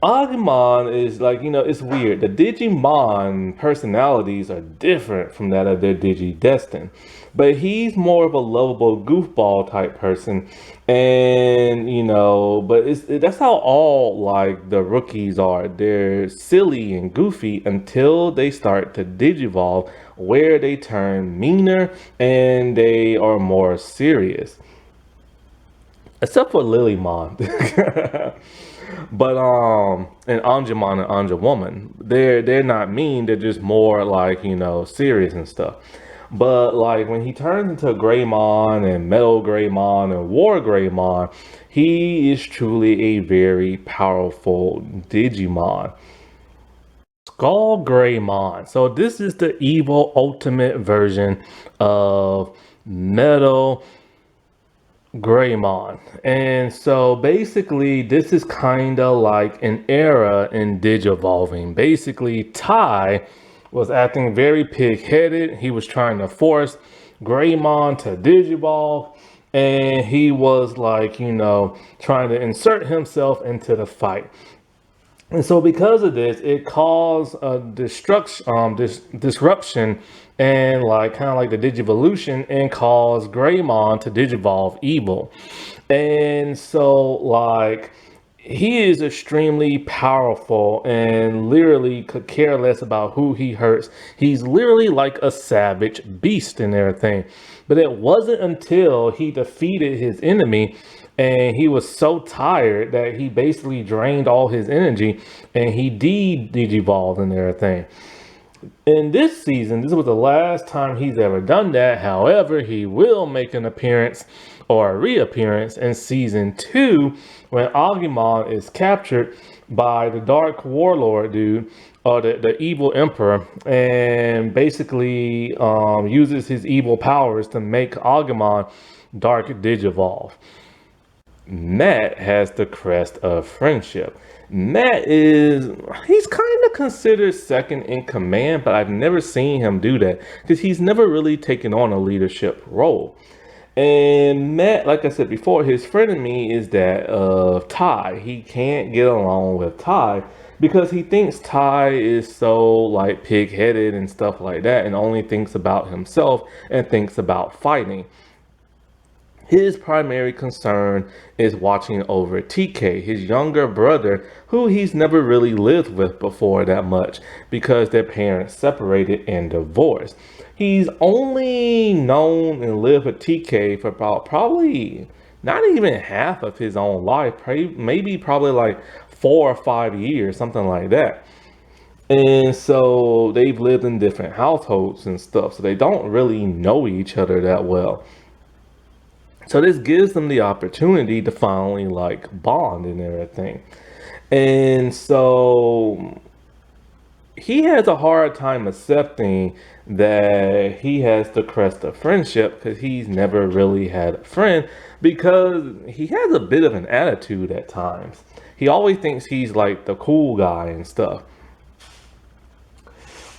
Agumon is like, it's weird. The Digimon personalities are different from that of their Digidestin. But he's more of a lovable goofball type person. And, but that's how all like the rookies are. They're silly and goofy until they start to Digivolve, where they turn meaner and they are more serious. Except for Lilymon. But and Angemon and Angemon, they're not mean, they're just more like, serious and stuff. But like when he turns into Greymon and Metal Greymon and War Greymon, he is truly a very powerful Digimon. Skull Greymon. So this is the evil ultimate version of Metal Greymon. And so basically this is kind of like an era in Digivolving. Basically Ty was acting very pig-headed. He was trying to force Greymon to Digivolve, and he was like, trying to insert himself into the fight. And so because of this, it caused a disruption and like kind of like the Digivolution and caused Greymon to Digivolve evil. And so like he is extremely powerful and literally could care less about who he hurts. He's literally like a savage beast and everything. But it wasn't until he defeated his enemy and he was so tired that he basically drained all his energy and he digivolved and everything. In this season, this was the last time he's ever done that. However, he will make an appearance or a reappearance in season 2 when Agumon is captured by the Dark Warlord dude, or the evil emperor, and basically uses his evil powers to make Agumon Dark Digivolve. Matt has the crest of friendship. He's kind of considered second in command, but I've never seen him do that because he's never really taken on a leadership role. And Matt, like I said before, his frenemy is that of Ty. He can't get along with Ty because he thinks Ty is so like pig-headed and stuff like that and only thinks about himself and thinks about fighting. His primary concern is watching over TK, his younger brother, who he's never really lived with before that much because their parents separated and divorced. He's only known and lived with TK for about probably not even half of his own life, maybe probably like 4 or 5 years, something like that. And so they've lived in different households and stuff, so they don't really know each other that well. So this gives them the opportunity to finally like bond and everything. And so he has a hard time accepting that he has the crest of friendship because he's never really had a friend because he has a bit of an attitude at times. He always thinks he's like the cool guy and stuff.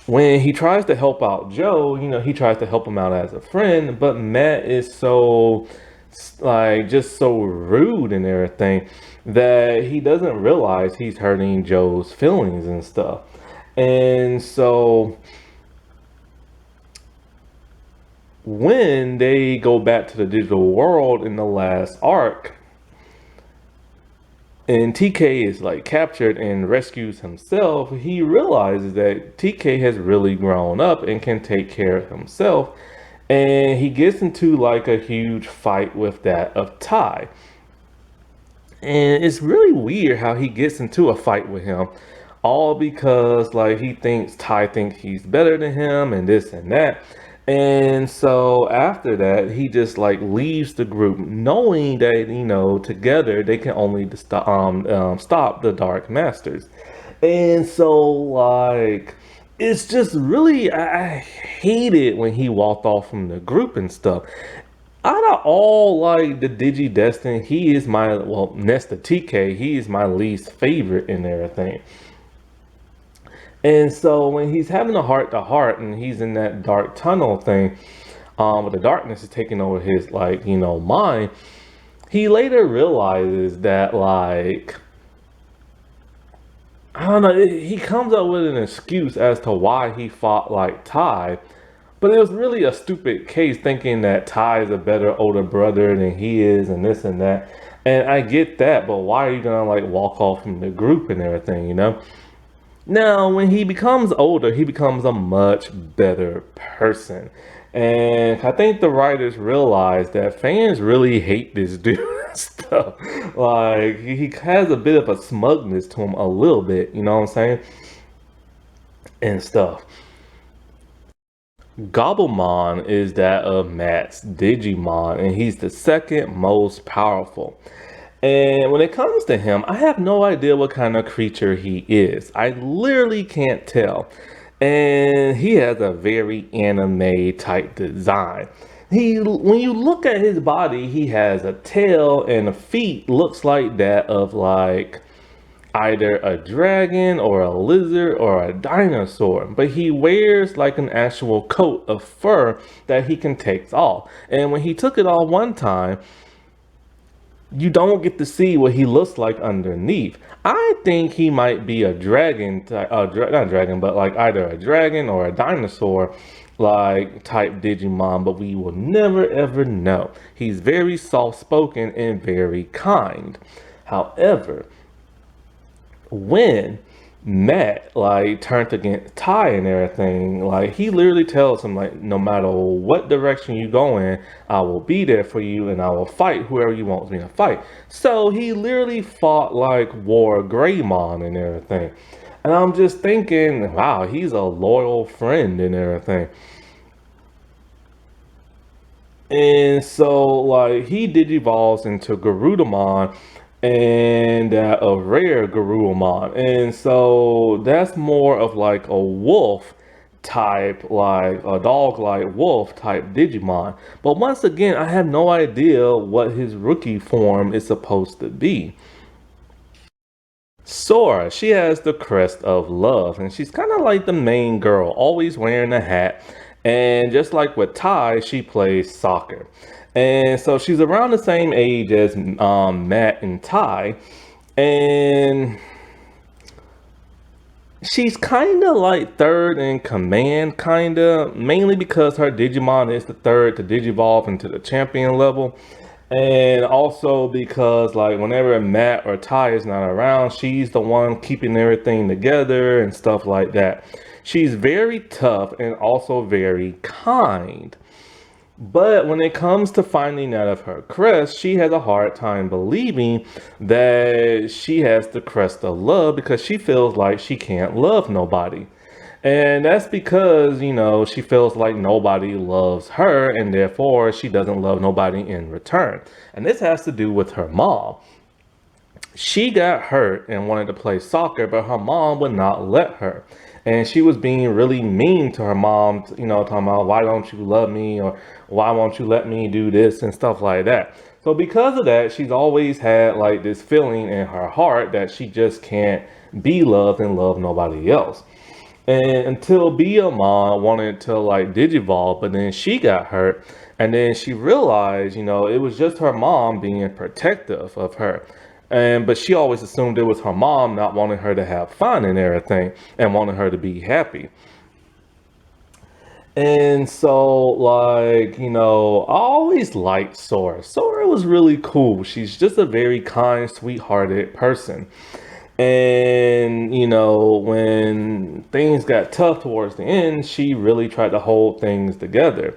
When he tries to help out Joe, he tries to help him out as a friend, but Matt is so like just so rude and everything that he doesn't realize he's hurting Joe's feelings and stuff. And so when they go back to the digital world in the last arc, and TK is like captured and rescues himself, he realizes that TK has really grown up and can take care of himself. And he gets into like a huge fight with that of Ty. And it's really weird how he gets into a fight with him, all because like he thinks Ty thinks he's better than him and this and that. And so after that, he just like leaves the group, knowing that together they can only stop the Dark Masters. And so like it's just really I hate it when he walked off from the group and stuff. Out of all like the Digi Destin, he is my next to TK, he is my least favorite in everything. And so when he's having a heart to heart and he's in that dark tunnel thing, where the darkness is taking over his mind, he later realizes that like I don't know, he comes up with an excuse as to why he fought like Ty. But it was really a stupid case thinking that Ty is a better older brother than he is and this and that. And I get that, but why are you gonna like walk off from the group and everything? Now, when he becomes older, he becomes a much better person. And I think the writers realize that fans really hate this dude and stuff. Like, he has a bit of a smugness to him a little bit, you know what I'm saying? And stuff. Gobblemon is that of Matt's Digimon, and he's the second most powerful. And when it comes to him, I have no idea what kind of creature he is. I literally can't tell. And he has a very anime type design. When you look at his body, he has a tail and the feet looks like that of like either a dragon or a lizard or a dinosaur, but he wears like an actual coat of fur that he can take off. And when he took it off one time, you don't get to see what he looks like underneath. I think he might be a dragon, not dragon, but like either a dragon or a dinosaur like type Digimon, but we will never ever know. He's very soft spoken and very kind. However, when Matt like turned against Ty and everything, like he literally tells him like, no matter what direction you go in, I will be there for you and I will fight whoever you want me to fight. So he literally fought like War Greymon and everything. And I'm just thinking, wow, he's a loyal friend and everything. And so like he digivolves into Garudamon and a rare Garurumon. And so that's more of like a wolf type, like a dog like wolf type Digimon. But once again, I have no idea what his rookie form is supposed to be. Sora, she has the crest of love, and she's kind of like the main girl, always wearing a hat. And just like with Ty, she plays soccer. And so she's around the same age as Matt and Ty. And she's kind of like third in command, kind of. Mainly because her Digimon is the third to Digivolve into the champion level. And also because like whenever Matt or Ty is not around, she's the one keeping everything together and stuff like that. She's very tough and also very kind. But when it comes to finding out of her crest, she has a hard time believing that she has the crest of love because she feels like she can't love nobody. And that's because, she feels like nobody loves her and therefore she doesn't love nobody in return. And this has to do with her mom. She got hurt and wanted to play soccer, but her mom would not let her. And she was being really mean to her mom, talking about, why don't you love me? Or why won't you let me do this and stuff like that. So because of that, she's always had like this feeling in her heart that she just can't be loved and love nobody else. And until Biyamon wanted to like Digivolve, but then she got hurt. And then she realized, it was just her mom being protective of her. But she always assumed it was her mom not wanting her to have fun and everything and wanting her to be happy. And so, like, I always liked Sora. Sora was really cool. She's just a very kind, sweethearted person. And, when things got tough towards the end, she really tried to hold things together.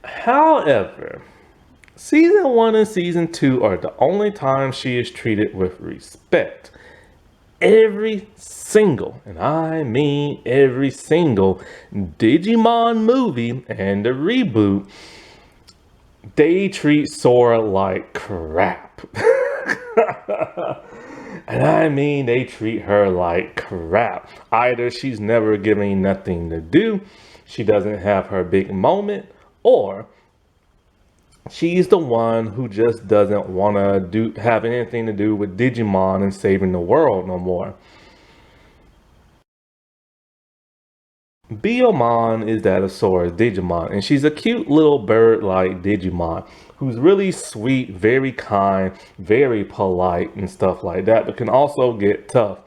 However, season 1 and season 2 are the only time she is treated with respect. Every single, and I mean every single, Digimon movie and the reboot, they treat Sora like crap. And I mean they treat her like crap. Either she's never giving nothing to do, she doesn't have her big moment, or she's the one who just doesn't want to have anything to do with Digimon and saving the world no more. Biyomon is that of Sora's Digimon, and she's a cute little bird-like Digimon who's really sweet, very kind, very polite and stuff like that, but can also get tough.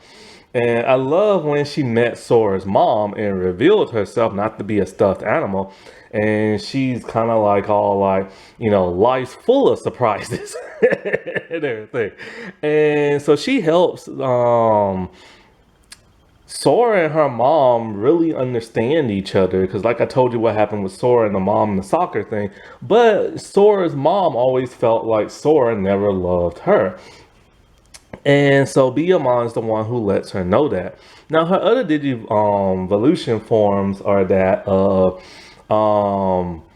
And I love when she met Sora's mom and revealed herself not to be a stuffed animal. And she's kind of like all like, life's full of surprises and everything. And so she helps Sora and her mom really understand each other, because like I told you what happened with Sora and the mom and the soccer thing, but Sora's mom always felt like Sora never loved her. And so Biyomon is the one who lets her know that. Now her other Digivolution forms are that of Birdramon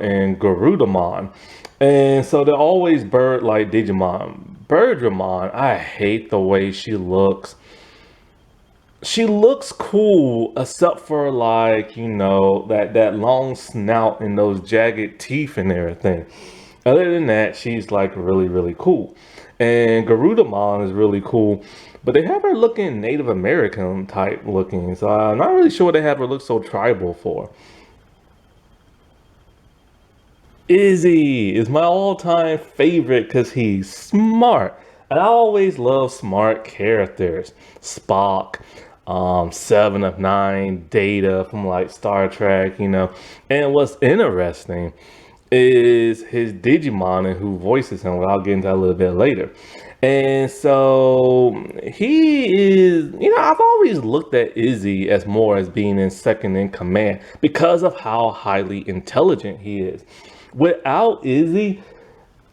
and Garudamon. And so they're always bird-like Digimon. Birdramon, I hate the way she looks. She looks cool, except for like, that long snout and those jagged teeth and everything. Other than that, she's like really, really cool. And Garudamon is really cool, but they have her looking Native American type looking. So I'm not really sure what they have her look so tribal for. Izzy is my all-time favorite because he's smart. And I always love smart characters. Spock, Seven of Nine, Data from like Star Trek, And what's interesting is his Digimon and who voices him. Well, I'll get into that a little bit later. And so he is, I've always looked at Izzy as more as being in second in command because of how highly intelligent he is. Without Izzy,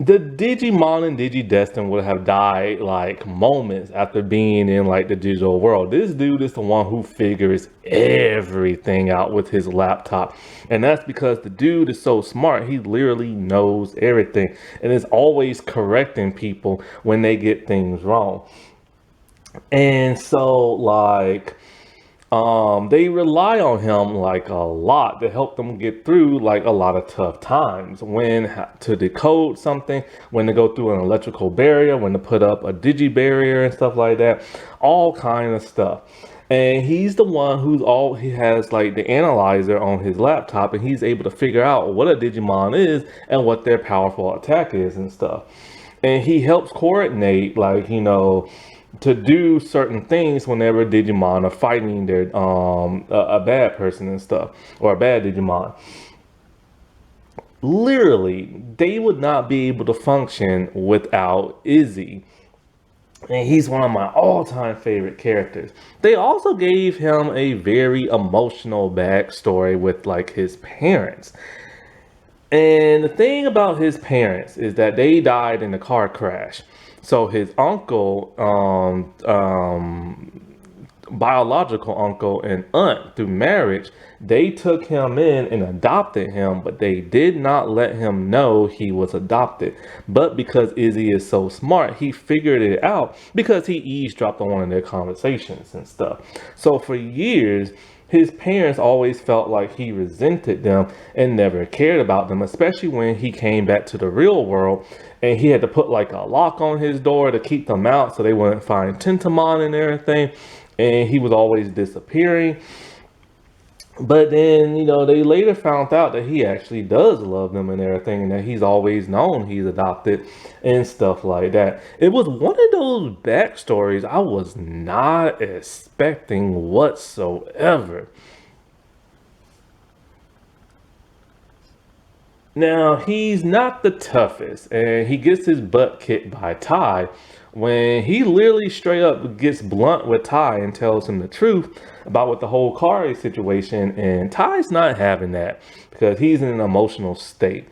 the Digimon and Digidestin would have died like moments after being in like the digital world. This dude is the one who figures everything out with his laptop. And that's because the dude is so smart. He literally knows everything and is always correcting people when they get things wrong. And so like they rely on him like a lot to help them get through like a lot of tough times, to decode something, when to go through an electrical barrier, when to put up a digi barrier and stuff like that, all kind of stuff. And he's the one he has like the analyzer on his laptop, and he's able to figure out what a Digimon is and what their powerful attack is and stuff. And he helps coordinate like, to do certain things whenever Digimon are fighting their a bad person and stuff, or a bad Digimon. Literally, they would not be able to function without Izzy. And he's one of my all-time favorite characters. They also gave him a very emotional backstory with like his parents. And the thing about his parents is that they died in a car crash. So his uncle, biological uncle and aunt through marriage, they took him in and adopted him, but they did not let him know he was adopted. But because Izzy is so smart, he figured it out because he eavesdropped on one of their conversations and stuff. So for years, his parents always felt like he resented them and never cared about them, especially when he came back to the real world and he had to put like a lock on his door to keep them out so they wouldn't find Tentamon and everything. And he was always disappearing. But then, they later found out that he actually does love them and everything, and that he's always known he's adopted and stuff like that. It was one of those backstories I was not expecting whatsoever. Now, he's not the toughest, and he gets his butt kicked by Ty when he literally straight up gets blunt with Ty and tells him the truth about what the whole Kari situation, and Ty's not having that because he's in an emotional state.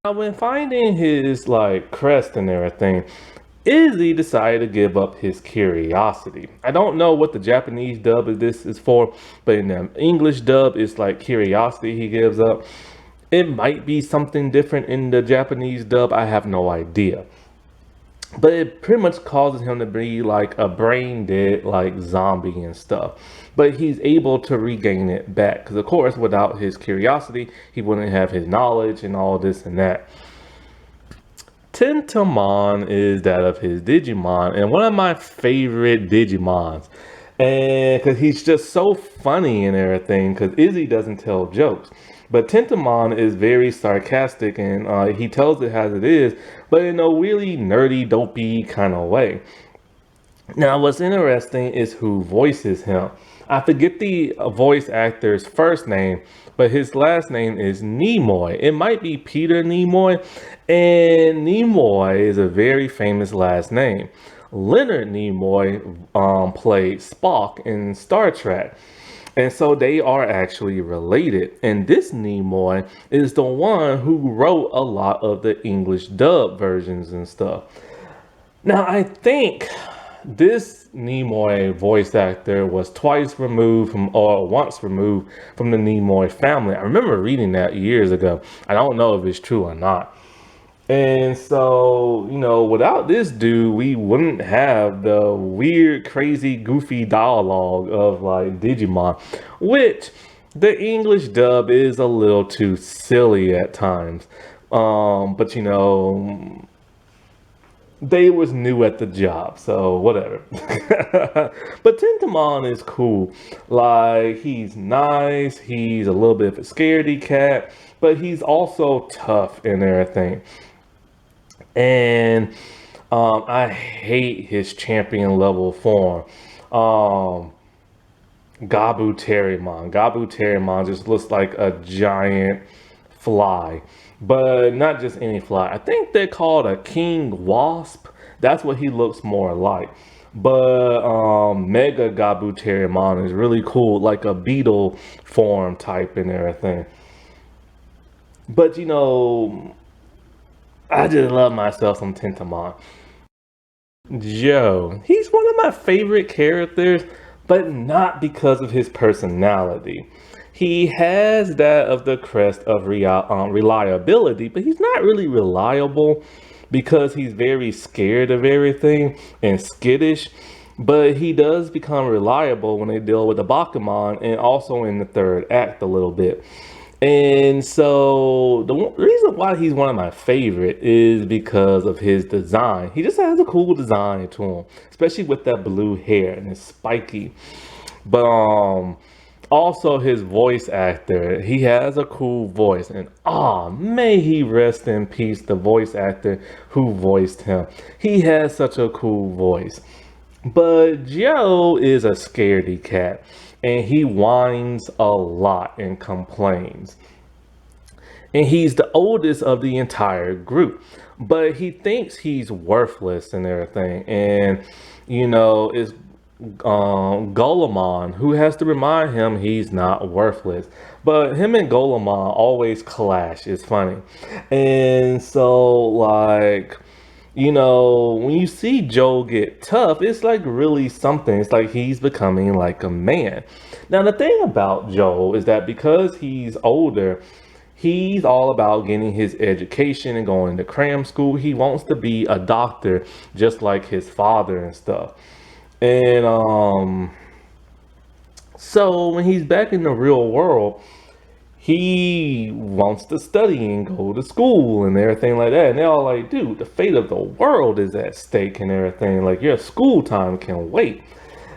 Now, when finding his crest and everything, Izzy decided to give up his curiosity. I don't know what the Japanese dub of this is for, but in the English dub, it's like curiosity he gives up. It might be something different in the Japanese dub. I have no idea. But it pretty much causes him to be like a brain dead, like zombie and stuff. But he's able to regain it back. Because, of course, without his curiosity, he wouldn't have his knowledge and all this and that. Tentomon is that of his Digimon, and one of my favorite Digimons. And because he's just so funny and everything, because Izzy doesn't tell jokes. But Tentomon is very sarcastic, and he tells it as it is, but in a really nerdy, dopey kind of way. Now, what's interesting is who voices him. I forget the voice actor's first name, but his last name is Nimoy. It might be Peter Nimoy, and Nimoy is a very famous last name. Leonard Nimoy played Spock in Star Trek. And so they are actually related. And this Nimoy is the one who wrote a lot of the English dub versions and stuff. Now, I think this Nimoy voice actor was twice removed from, or once removed from the Nimoy family. I remember reading that years ago. I don't know if it's true or not. And so, without this dude, we wouldn't have the weird, crazy, goofy dialogue of like Digimon, which the English dub is a little too silly at times. But they was new at the job, so whatever. But Tentomon is cool. Like, he's nice, he's a little bit of a scaredy cat, but he's also tough and everything. And I hate his champion level form. Gabu Terrymon. Gabu Terrymon just looks like a giant fly. But not just any fly. I think they're called a king wasp. That's what he looks more like. But Mega Gabu Terrymon is really cool, like a beetle form type and everything. But I just love myself some Tentomon. Joe, he's one of my favorite characters, but not because of his personality. He has that of the crest of reliability, but he's not really reliable because he's very scared of everything and skittish. But he does become reliable when they deal with the Bakuman, and also in the third act a little bit. And so the reason why he's one of my favorite is because of his design. He just has a cool design to him, especially with that blue hair and it's spiky. But also his voice actor, he has a cool voice, and may he rest in peace, the voice actor who voiced him. He has such a cool voice. But Joe is a scaredy cat, and he whines a lot and complains. And he's the oldest of the entire group, but he thinks he's worthless and everything. And it's Golemon who has to remind him he's not worthless. But him and Golemon always clash. It's funny. And so when you see Joe get tough, it's like really something. It's like he's becoming like a man. Now, the thing about Joe is that because he's older, he's all about getting his education and going to cram school. He wants to be a doctor just like his father and stuff. And so when he's back in the real world, he wants to study and go to school and everything like that. And they're all like, dude, the fate of the world is at stake and everything. Like, your school time can wait.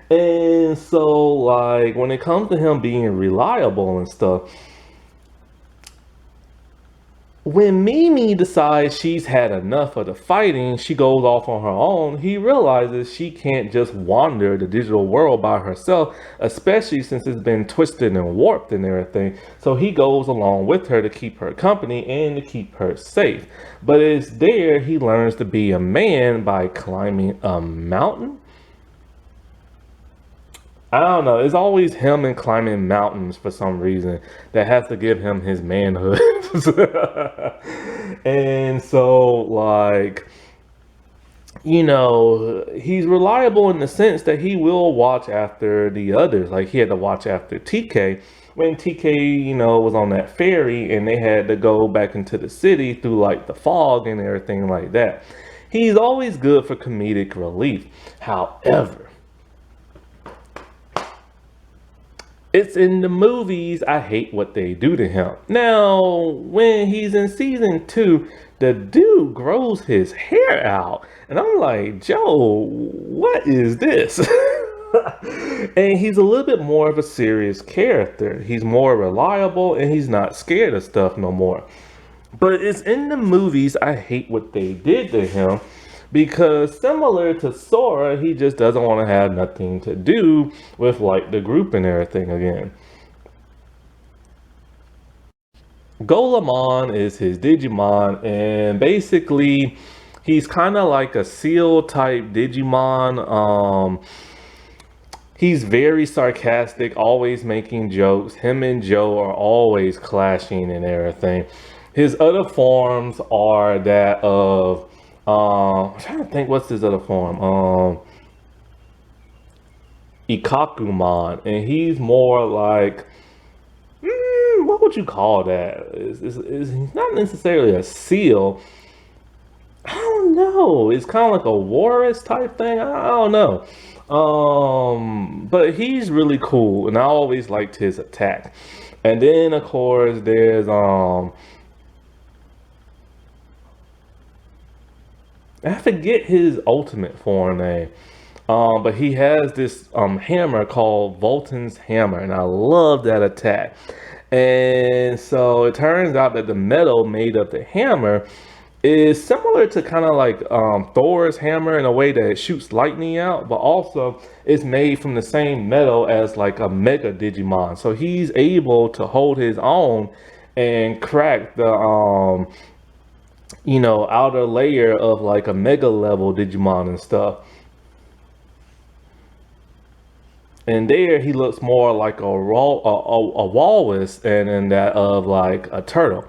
And so, like, when it comes to him being reliable and stuff, when Mimi decides she's had enough of the fighting, she goes off on her own. He realizes she can't just wander the digital world by herself, especially since it's been twisted and warped and everything. So he goes along with her to keep her company and to keep her safe. But it's there he learns to be a man by climbing a mountain. I don't know. It's always him and climbing mountains for some reason that has to give him his manhood. And so, like, he's reliable in the sense that he will watch after the others. Like, he had to watch after TK when TK, was on that ferry and they had to go back into the city through, like, the fog and everything like that. He's always good for comedic relief. However, it's in the movies, I hate what they do to him. Now, when he's in season 2, the dude grows his hair out. And I'm like, Joe, what is this? And he's a little bit more of a serious character. He's more reliable and he's not scared of stuff no more. But it's in the movies, I hate what they did to him. Because similar to Sora, he just doesn't want to have nothing to do with like the group and everything again. Golemon is his Digimon, and basically he's kind of like a seal type Digimon. He's very sarcastic, always making jokes. Him and Joe are always clashing and everything. His other forms are that of I'm trying to think what's his other form. Ikakumon, and he's more like what would you call that? Is he's not necessarily a seal. I don't know. It's kind of like a walrus type thing. I don't know. But he's really cool, and I always liked his attack. And then of course there's I forget his ultimate form name. But he has this hammer called Volton's Hammer, and I love that attack. And so it turns out that the metal made of the hammer is similar to kind of like Thor's hammer in a way that it shoots lightning out, but also it's made from the same metal as like a Mega Digimon. So he's able to hold his own and crack the outer layer of like a mega level Digimon and stuff. And there he looks more like a walrus and in that of like a turtle.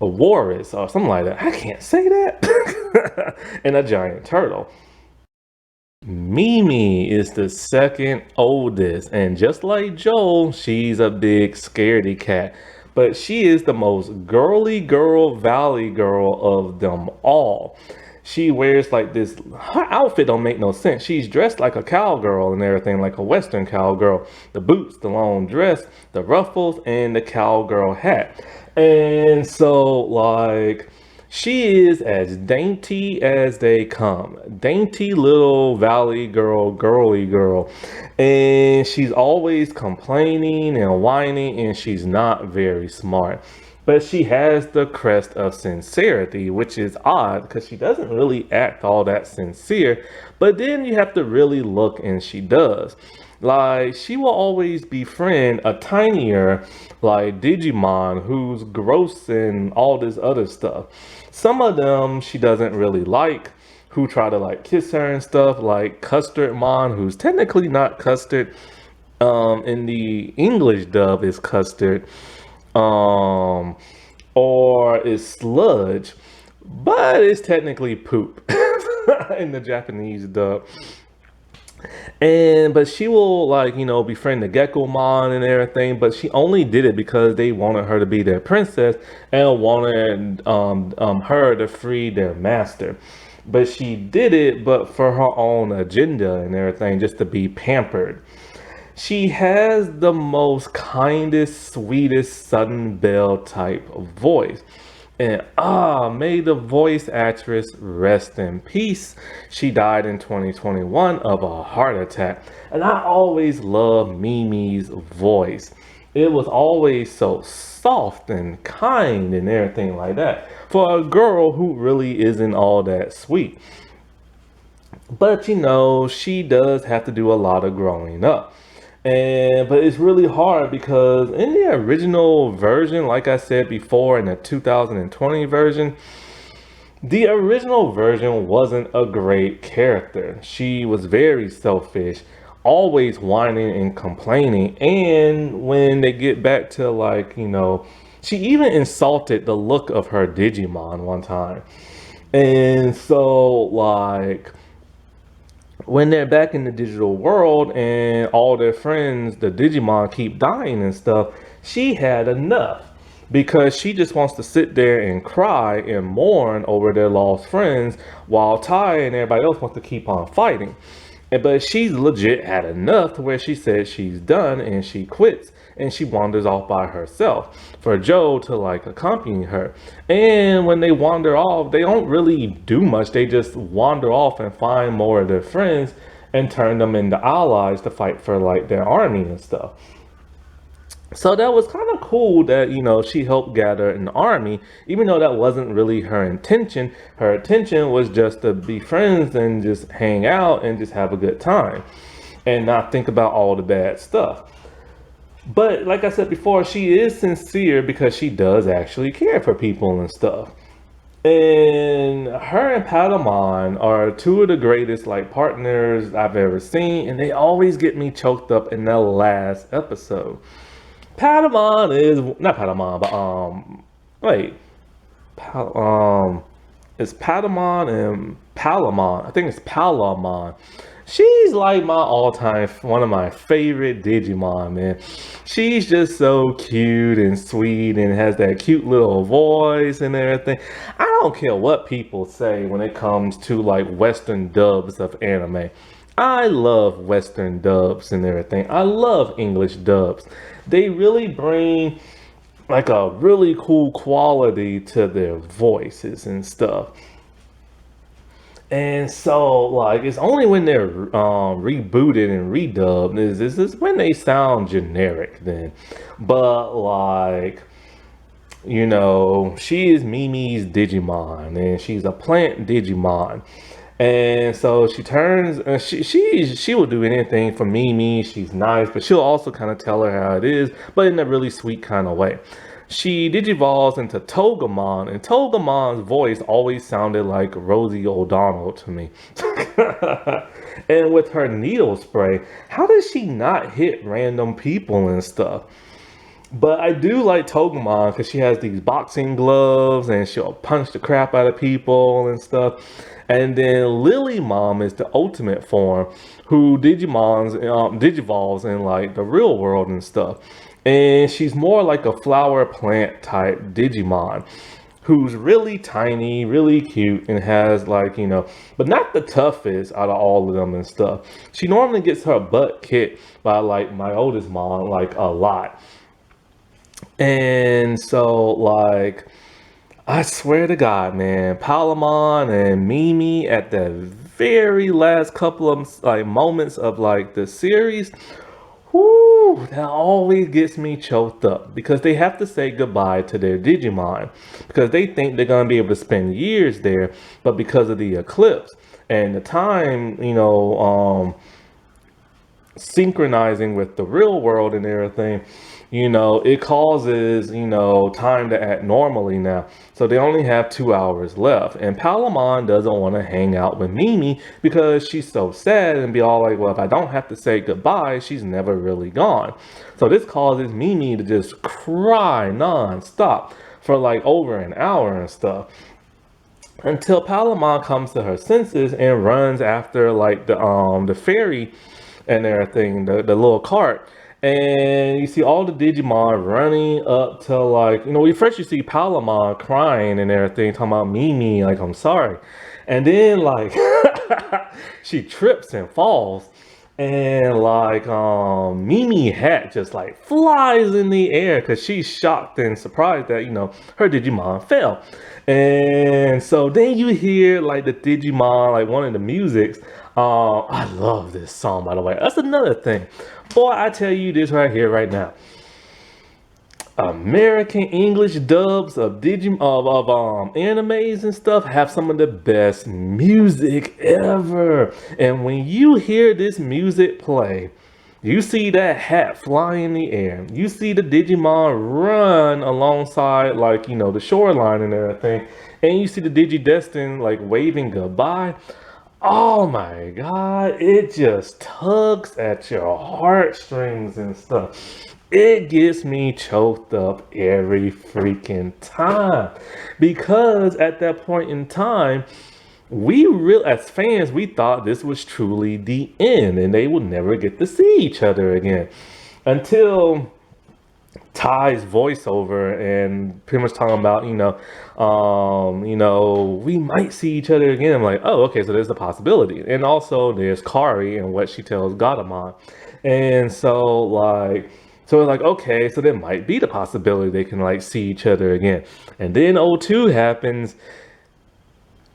A walrus or something like that. I can't say that. And a giant turtle. Mimi is the second oldest, and just like Joel, she's a big scaredy cat. But she is the most girly girl, valley girl of them all. She wears like this, her outfit don't make no sense. She's dressed like a cowgirl and everything, like a Western cowgirl. The boots, the long dress, the ruffles, and the cowgirl hat. And so, like, she is as dainty as they come. Dainty little valley girl, girly girl. And she's always complaining and whining, and she's not very smart. But she has the crest of sincerity, which is odd because she doesn't really act all that sincere. But then you have to really look, and she does. Like, she will always befriend a tinier, like, Digimon who's gross and all this other stuff. Some of them she doesn't really like, who try to, like, kiss her and stuff, like Custardmon, who's technically not Custard. In the English dub is Custard. Or is Sludge, but it's technically Poop in the Japanese dub. But she will like befriend the Geckomon and everything, but she only did it because they wanted her to be their princess and wanted her to free their master. But she did it but for her own agenda and everything, just to be pampered. She has the most kindest, sweetest Southern Belle type of voice. And may the voice actress rest in peace. She died in 2021 of a heart attack. And I always loved Mimi's voice. It was always so soft and kind and everything like that for a girl who really isn't all that sweet. But she does have to do a lot of growing up. And but it's really hard because in the original version, like I said before, in the 2020 version, the original version wasn't a great character. She was very selfish, always whining and complaining. And when they get back to she even insulted the look of her Digimon one time. And so when they're back in the digital world and all their friends, the Digimon, keep dying and stuff, she had enough because she just wants to sit there and cry and mourn over their lost friends while Ty and everybody else wants to keep on fighting. But she's legit had enough to where she said she's done and she quits and she wanders off by herself for Joe to accompany her. And when they wander off, they don't really do much. They just wander off and find more of their friends and turn them into allies to fight for their army and stuff. So that was kind of cool that, she helped gather an army, even though that wasn't really her intention. Her intention was just to be friends and just hang out and just have a good time and not think about all the bad stuff. But like I said before, she is sincere because she does actually care for people and stuff. And her and Patamon are two of the greatest partners I've ever seen, and they always get me choked up in the last episode. Patamon is not Patamon, but it's Patamon and Palamon. I think it's Palamon. She's my all-time, one of my favorite Digimon, man. She's just so cute and sweet and has that cute little voice and everything. I don't care what people say when it comes to Western dubs of anime. I love Western dubs and everything. I love English dubs. They really bring a really cool quality to their voices and stuff. And so it's only when they're rebooted and redubbed is when they sound generic then. But she is Mimi's Digimon and she's a plant Digimon. And so she turns, she will do anything for Mimi. She's nice, but she'll also kind of tell her how it is, but in a really sweet kind of way. She digivolves into Togemon, and Togemon's voice always sounded like Rosie O'Donnell to me. And with her needle spray, how does she not hit random people and stuff? But I do like Togemon because she has these boxing gloves and she'll punch the crap out of people and stuff. And then Lilymon is the ultimate form who digivolves in the real world and stuff. And she's more like a flower plant type Digimon who's really tiny, really cute, and has but not the toughest out of all of them and stuff. She normally gets her butt kicked by my oldest mom a lot. And so I swear to God, man, Palamon and Mimi at the very last couple of moments of the series, whoo, that always gets me choked up because they have to say goodbye to their Digimon because they think they're gonna be able to spend years there, but because of the eclipse and the time, synchronizing with the real world and everything, it causes, time to act normally now. So they only have 2 hours left. And Palamon doesn't want to hang out with Mimi because she's so sad and be all well, if I don't have to say goodbye, she's never really gone. So this causes Mimi to just cry non-stop for over an hour and stuff. Until Palamon comes to her senses and runs after the fairy and everything, the little cart. And you see all the Digimon running up to first you see Palamon crying and everything, talking about Mimi, I'm sorry. And then she trips and falls. And like Mimi hat just like flies in the air because she's shocked and surprised that her Digimon fell. And so then you hear like the Digimon, like one of the musics. I love this song, by the way. That's another thing. Boy, I tell you this right here, right now. American English dubs of animes and stuff have some of the best music ever. And when you hear this music play, you see that hat fly in the air. You see the Digimon run alongside like the shoreline and everything. And you see the Digidestin like waving goodbye. Oh my God, it just tugs at your heartstrings and stuff. It gets me choked up every freaking time. Because at that point in time, as fans, we thought this was truly the end and they would never get to see each other again. Until Ty's voiceover and pretty much talking about, we might see each other again. I'm like, oh, okay, so there's a possibility. And also there's Kari and what she tells Gatamon. And so we're like, okay, so there might be the possibility they can like see each other again. And then O2 happens.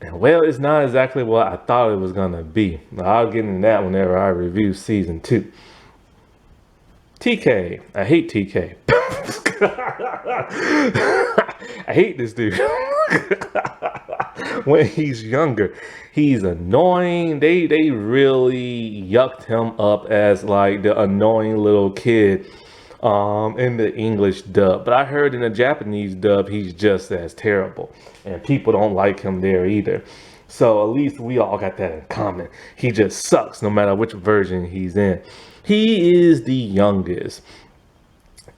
And well, it's not exactly what I thought it was gonna be. I'll get into that whenever I review season 2. TK. I hate TK. I hate this dude. When he's younger, he's annoying. They really yucked him up as like the annoying little kid in the English dub. But I heard in the Japanese dub, he's just as terrible. And people don't like him there either. So at least we all got that in common. He just sucks no matter which version he's in. He is the youngest.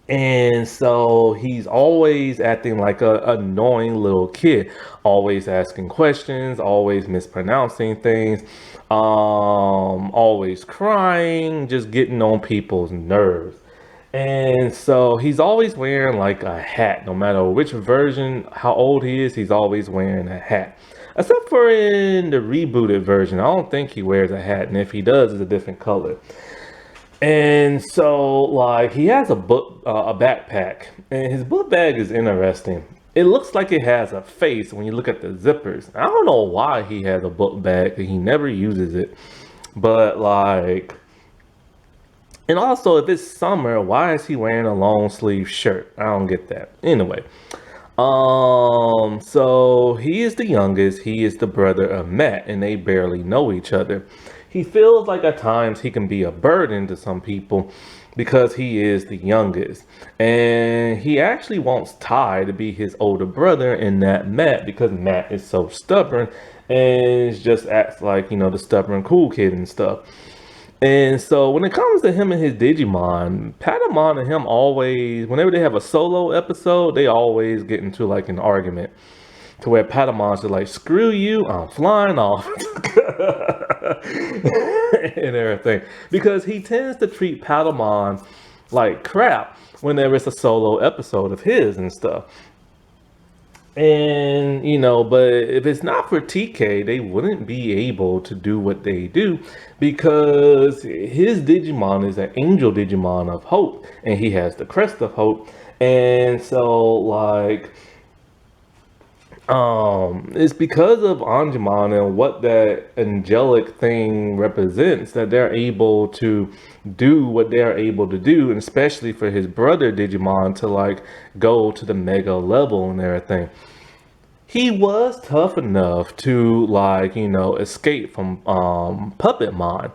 And so he's always acting like a annoying little kid, always asking questions, always mispronouncing things, always crying, just getting on people's nerves. And so he's always wearing like a hat, no matter which version, how old he is, he's always wearing a hat. Except for in the rebooted version, I don't think he wears a hat, and if he does, it's a different color. And so, like, he has a backpack, and his book bag is interesting. It looks like it has a face when you look at the zippers. I don't know why he has a book bag, he never uses it. But, like, and also, if it's summer, why is he wearing a long sleeve shirt? I don't get that. Anyway, so he is the youngest, he is the brother of Matt, and they barely know each other. He feels like at times he can be a burden to some people because he is the youngest. And he actually wants Ty to be his older brother and not Matt because Matt is so stubborn and just acts like, the stubborn cool kid and stuff. And so when it comes to him and his Digimon, Patamon and him always, whenever they have a solo episode, they always get into like an argument. To where Patamon's just like, screw you, I'm flying off. And everything. Because he tends to treat Patamon like crap whenever it's a solo episode of his and stuff. And, but if it's not for TK, they wouldn't be able to do what they do because his Digimon is an angel Digimon of hope and he has the crest of hope. And so, like, it's because of Angemon and what that angelic thing represents that they're able to do what they're able to do, and especially for his brother Digimon to like go to the mega level and everything. He was tough enough to like, escape from Puppetmon.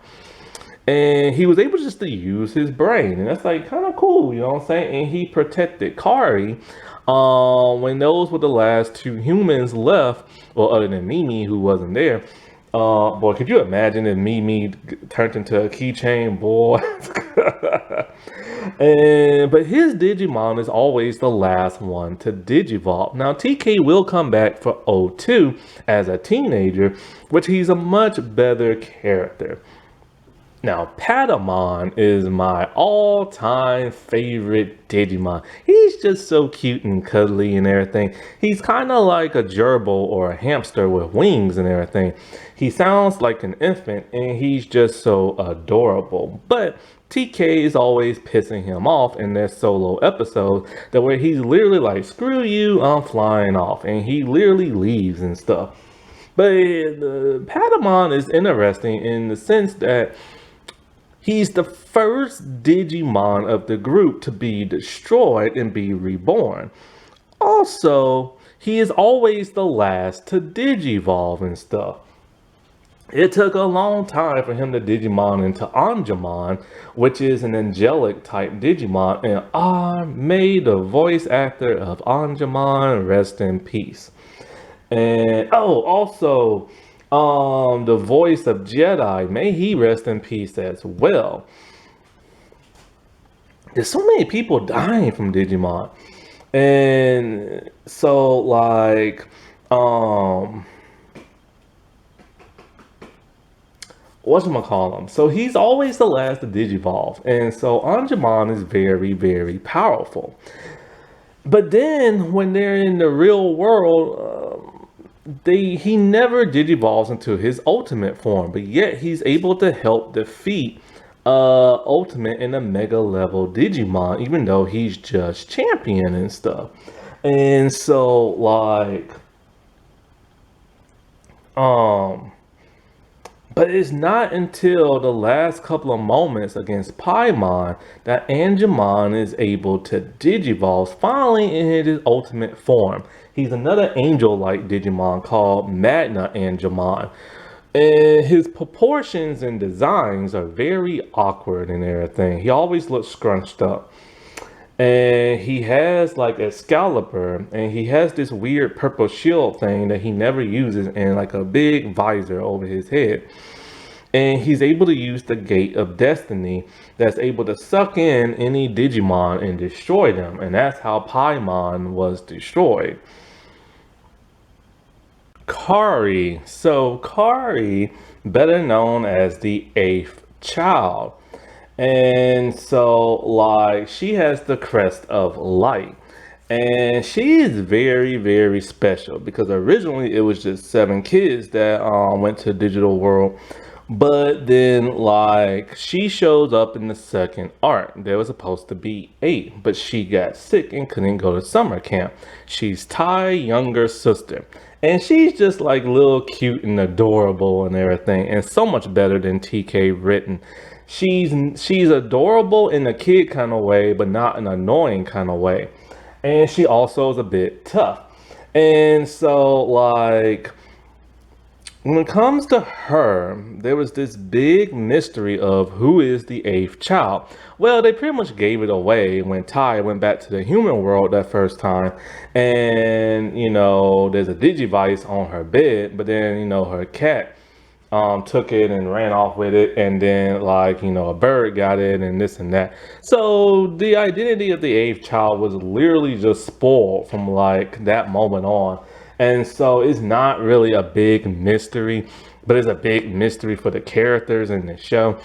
And he was able just to use his brain. And that's like kind of cool, you know what I'm saying? And he protected Kari when those were the last 2 humans left, well, other than Mimi, who wasn't there. Boy, could you imagine if Mimi turned into a keychain, boy? But his Digimon is always the last one to Digivolve. Now, TK will come back for O2 as a teenager, which he's a much better character. Now, Patamon is my all-time favorite Digimon. He's just so cute and cuddly and everything. He's kind of like a gerbil or a hamster with wings and everything. He sounds like an infant and he's just so adorable. But TK is always pissing him off in their solo episodes that where he's literally like, screw you, I'm flying off. And he literally leaves and stuff. But Patamon is interesting in the sense that he's the first Digimon of the group to be destroyed and be reborn. Also, he is always the last to Digivolve and stuff. It took a long time for him to Digimon into Angemon, which is an angelic type Digimon, and may the voice actor of Angemon rest in peace. And also, the voice of Gennai, may he rest in peace as well. There's so many people dying from Digimon. And so like, whatchamacallem? So he's always the last to Digivolve. And so Angemon is very, very powerful. But then when they're in the real world, he never digivolves into his ultimate form, but yet he's able to help defeat ultimate and a mega level Digimon, even though he's just champion and stuff. And so like but it's not until the last couple of moments against Paimon that Angemon is able to digivolve finally in his ultimate form. He's another angel-like Digimon called MagnaAngemon. And his proportions and designs are very awkward and everything. He always looks scrunched up. And he has like Excalibur, and he has this weird purple shield thing that he never uses, and like a big visor over his head. And he's able to use the Gate of Destiny that's able to suck in any Digimon and destroy them. And that's how Paimon was destroyed. Kari. So Kari, better known as the 8th child. And so like she has the crest of light. And she is very, very special because originally it was just 7 kids that went to the digital world. But then like she shows up in the second arc. There was supposed to be 8, but she got sick and couldn't go to summer camp. She's Ty's younger sister. And she's just like little cute and adorable and everything, and so much better than TK written. She's adorable in a kid kind of way, but not an annoying kind of way. And she also is a bit tough. And so like when it comes to her, there was this big mystery of who is the 8th child. Well, they pretty much gave it away when Ty went back to the human world that first time. And, you know, there's a Digivice on her bed, but then, you know, her cat took it and ran off with it. And then, like, you know, a bird got it and this and that. So the identity of the 8th child was literally just spoiled from, like, that moment on. And so it's not really a big mystery, but it's a big mystery for the characters in the show.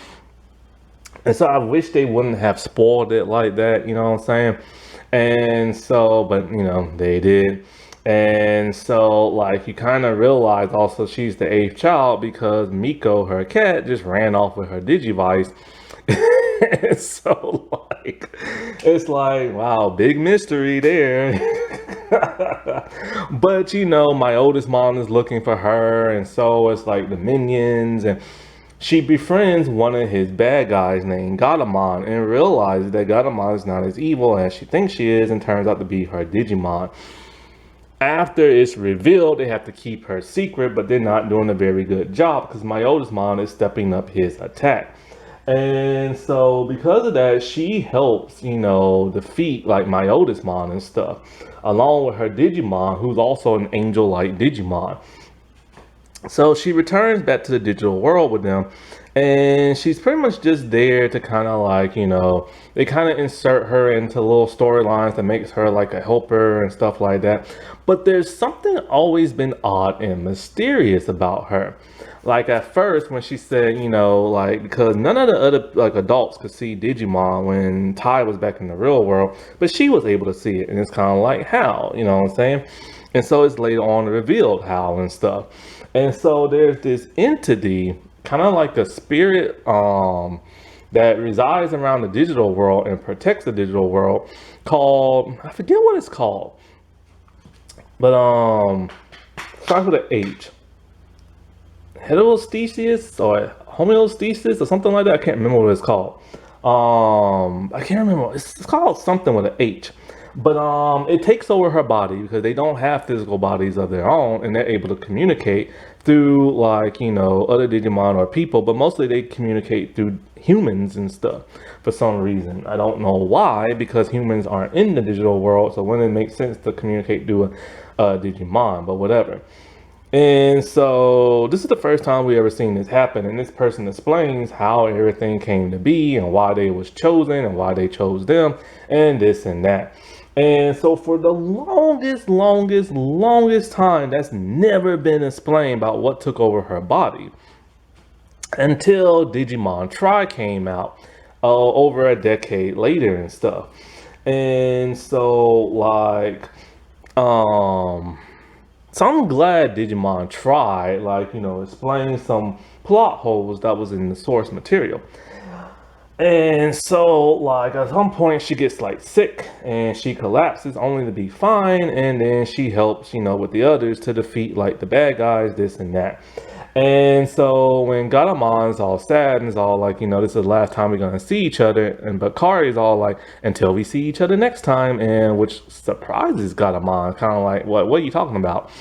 And so I wish they wouldn't have spoiled it like that, you know what I'm saying? And so, but you know, they did. And so like you kind of realize also she's the 8th child because Miko, her cat, just ran off with her Digivice. So like, it's like, wow, big mystery there. But you know, my oldest mom is looking for her, and so it's like the minions, and she befriends one of his bad guys named Gennai and realizes that Gennai is not as evil as she thinks she is and turns out to be her Digimon. After it's revealed, they have to keep her secret, but they're not doing a very good job because my oldest mom is stepping up his attack. And so because of that, she helps, you know, defeat like my oldest mom and stuff, along with her Digimon, who's also an angel-like Digimon. So she returns back to the digital world with them, and she's pretty much just there to kind of like, they kind of insert her into little storylines that makes her like a helper and stuff like that. But there's something always been odd and mysterious about her. Like at first when she said, like, because none of the other like adults could see Digimon when Ty was back in the real world, but she was able to see it, and it's kind of like how, you know what I'm saying? And so it's later on revealed how and stuff. And so there's this entity, kind of like a spirit, that resides around the digital world and protects the digital world, called, I forget what it's called, but starts with an H. Heterostasis or homeostasis or something like that. I can't remember what it's called. I can't remember. It's called something with an H. But it takes over her body because they don't have physical bodies of their own, and they're able to communicate through like, other Digimon or people, but mostly they communicate through humans and stuff for some reason. I don't know why, because humans aren't in the digital world, so wouldn't it make sense to communicate through a Digimon, but whatever. And so this is the first time we ever seen this happen, and this person explains how everything came to be and why they was chosen and why they chose them and this and that. And so for the longest time, that's never been explained about what took over her body until Digimon Tri came out over a decade later and stuff. And so like, so I'm glad Digimon tried, like, explain some plot holes that was in the source material. And so, like, at some point she gets, like, sick and she collapses only to be fine. And then she helps, with the others to defeat, like, the bad guys, this and that. And so when Garamon's all sad and is all like, this is the last time we're going to see each other. And Bakari's all like, until we see each other next time. And which surprises Garamon, kind of like, what are you talking about?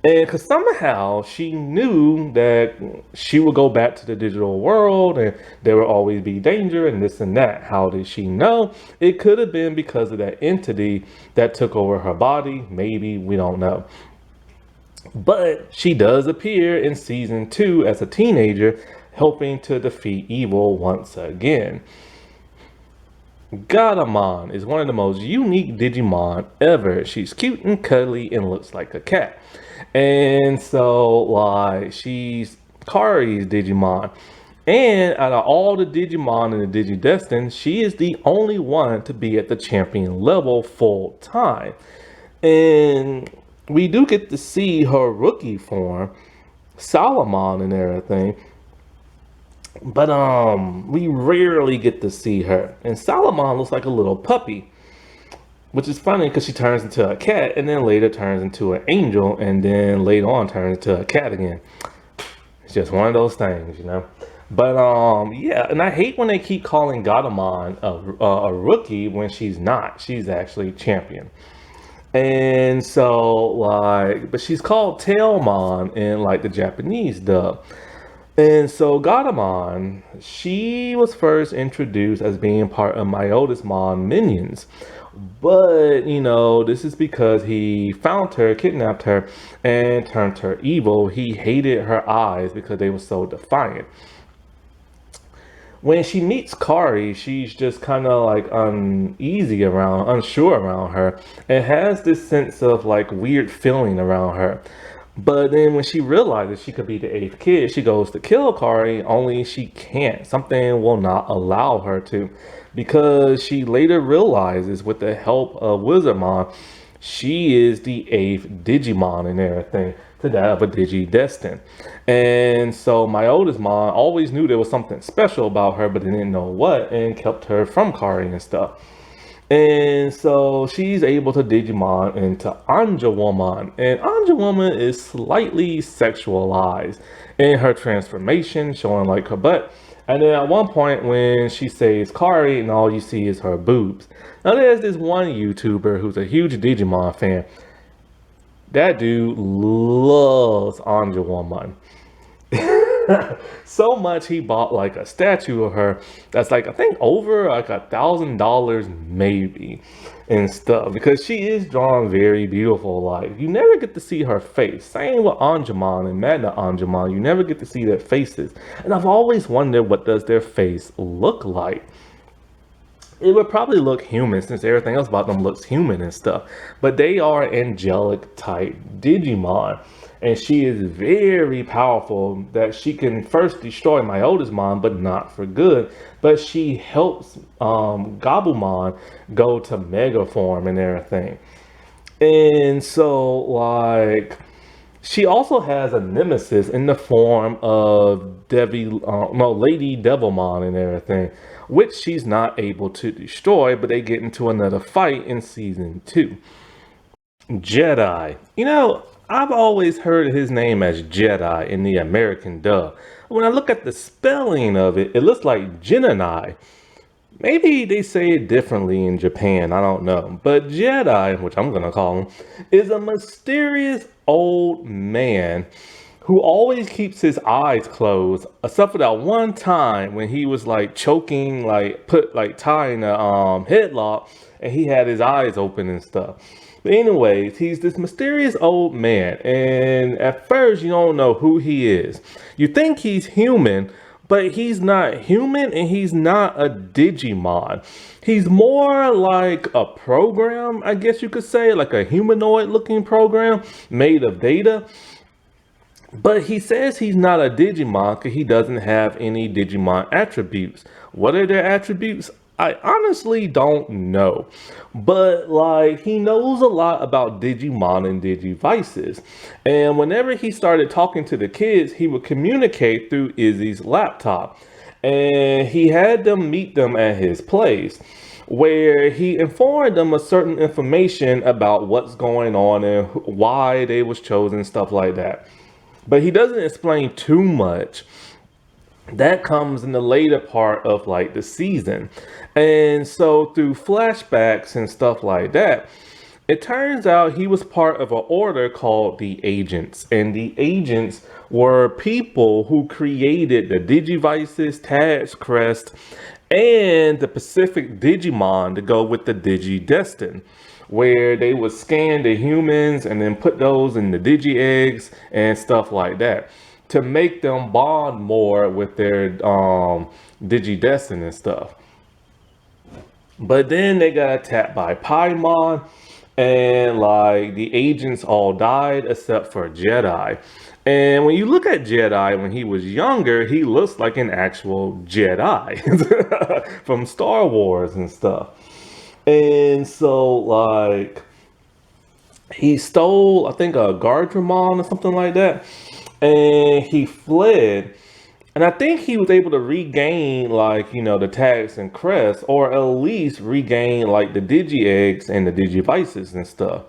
And because somehow she knew that she would go back to the digital world and there would always be danger and this and that. How did she know? It could have been because of that entity that took over her body. Maybe, we don't know. But she does appear in season 2 as a teenager, helping to defeat evil once again. Garamon is one of the most unique Digimon ever. She's cute and cuddly and looks like a cat. And so, like, she's Kari's Digimon. And out of all the Digimon in the Digidestined, she is the only one to be at the champion level full time. And we do get to see her rookie form, Solomon and everything. But we rarely get to see her. And Solomon looks like a little puppy. Which is funny because she turns into a cat and then later turns into an angel and then later on turns into a cat again. It's just one of those things, But yeah, and I hate when they keep calling Garamon a rookie when she's not. She's actually champion. And so like, but she's called Tailmon in like the Japanese dub. And so Garamon, she was first introduced as being part of Myotismon minions. But, this is because he found her, kidnapped her, and turned her evil. He hated her eyes because they were so defiant. When she meets Kari, she's just kind of like unsure around her, and has this sense of like weird feeling around her. But then when she realizes she could be the 8th kid, she goes to kill Kari, only she can't. Something will not allow her to. Because she later realizes with the help of Wizardmon, she is the 8th Digimon and everything to that of a Digidestined. And so Myotismon always knew there was something special about her, but they didn't know what, and kept her from Kari and stuff. And so she's able to Digimon into Angemon. And Angemon is slightly sexualized in her transformation, showing like her butt. And then at one point when she saves Kari and all you see is her boobs. Now there's this one YouTuber who's a huge Digimon fan. That dude loves Angemon. So much he bought like a statue of her that's like, I think over like $1,000 maybe and stuff, because she is drawn very beautiful. Like, you never get to see her face. Same with Angemon and MagnaAngemon, you never get to see their faces. And I've always wondered, what does their face look like? It would probably look human, since everything else about them looks human and stuff. But they are angelic type Digimon. And she is very powerful, that she can first destroy my oldest mon, but not for good. But she helps Gabumon go to mega form and everything. And so, like, she also has a nemesis in the form of Lady Devilmon and everything, which she's not able to destroy, but they get into another fight in season 2. Jedi. I've always heard his name as Jedi in the American dub. When I look at the spelling of it, it looks like Gennai. Maybe they say it differently in Japan, I don't know. But Jedi, which I'm gonna call him, is a mysterious old man who always keeps his eyes closed, except for that one time when he was like choking, like tying a headlock, and he had his eyes open and stuff. But anyways, he's this mysterious old man, and at first you don't know who he is. You think he's human, but he's not human, and he's not a Digimon. He's more like a program, I guess you could say, like a humanoid looking program made of data. But he says he's not a Digimon because he doesn't have any Digimon attributes. What are their attributes? I honestly don't know. But like, he knows a lot about Digimon and Digivices. And whenever he started talking to the kids, he would communicate through Izzy's laptop. And he had them meet them at his place, where he informed them of certain information about what's going on and why they was chosen, stuff like that. But he doesn't explain too much. That comes in the later part of like the season. And so through flashbacks and stuff like that, it turns out he was part of an order called the Agents. And the Agents were people who created the Digivices, Tags, Crest, and the Pacific Digimon to go with the Digidestin, where they would scan the humans and then put those in the digi eggs and stuff like that to make them bond more with their Digidestin and stuff. But then they got attacked by Paimon, and like the agents all died except for Jedi. And when you look at Jedi when he was younger, he looks like an actual Jedi from Star Wars and stuff. And so, like, he stole, I think, a Gardramon or something like that. And he fled. And I think he was able to regain, like, the tags and crests, or at least regain, like, the Digi-Eggs and the Digivices and stuff.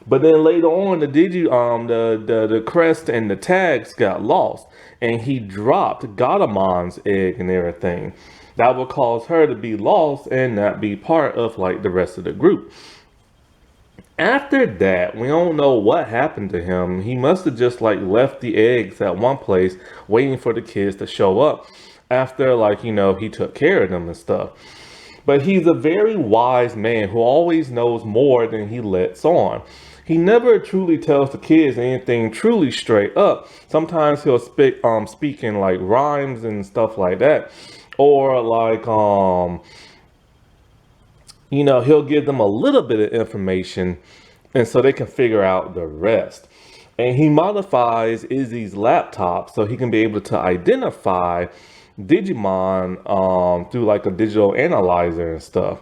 But then later on, the crest and the tags got lost. And he dropped Gadamon's egg and everything. That would cause her to be lost and not be part of like the rest of the group. After that, we don't know what happened to him. He must have just like left the eggs at one place waiting for the kids to show up after like, he took care of them and stuff. But he's a very wise man who always knows more than he lets on. He never truly tells the kids anything truly straight up. Sometimes he'll speak in like rhymes and stuff like that. Or like, he'll give them a little bit of information and so they can figure out the rest. And he modifies Izzy's laptop so he can be able to identify Digimon through like a digital analyzer and stuff.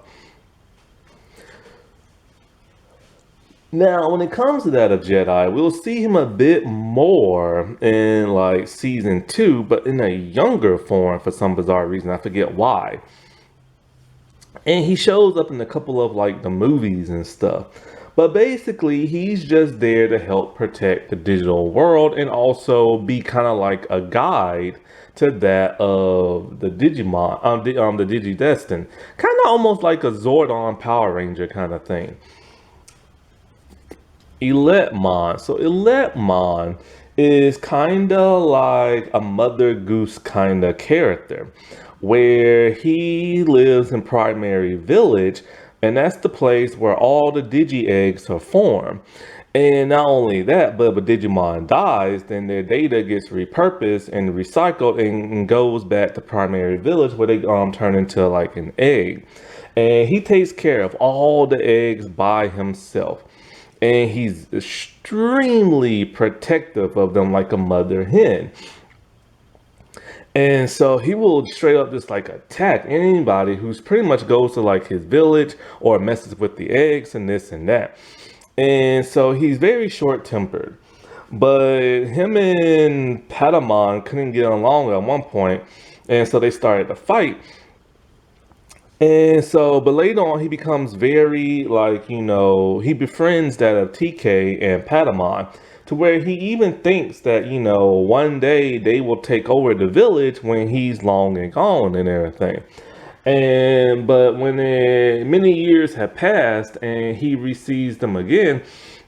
Now, when it comes to that of Jedi, we'll see him a bit more in like season 2, but in a younger form for some bizarre reason. I forget why. And he shows up in a couple of like the movies and stuff. But basically, he's just there to help protect the digital world and also be kind of like a guide to that of the Digimon, the Digidestin. Kind of almost like a Zordon Power Ranger kind of thing. Wizardmon. So Wizardmon is kind of like a Mother Goose kind of character, where he lives in Primary Village, and that's the place where all the Digi eggs are formed. And not only that, but if a Digimon dies, then their data gets repurposed and recycled and goes back to Primary Village where they turn into like an egg. And he takes care of all the eggs by himself. And he's extremely protective of them like a mother hen. And so he will straight up just like attack anybody who's pretty much goes to like his village or messes with the eggs and this and that. And so he's very short tempered. But him and Patamon couldn't get along at one point, and so they started to fight. And so, but later on, he becomes very, like, he befriends that of TK and Patamon to where he even thinks that, one day they will take over the village when he's long and gone and everything. And but when many years have passed and he receives them again,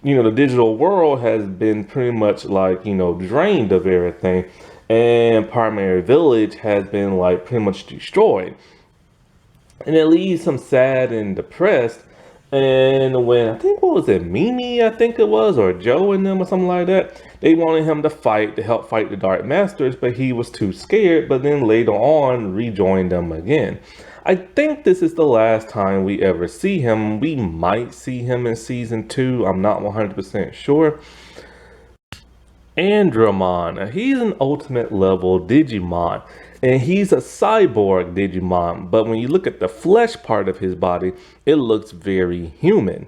the digital world has been pretty much like, drained of everything. And Primary Village has been like pretty much destroyed. And it leaves him sad and depressed. And when I think, what was it, Mimi, I think it was, or Joe and them or something like that, they wanted him to help fight the Dark Masters, but he was too scared, but then later on rejoined them again. I think this is the last time we ever see him. We might see him in season 2. I'm not 100% sure. Angemon. He's an ultimate level Digimon. And he's a cyborg Digimon. But when you look at the flesh part of his body, it looks very human.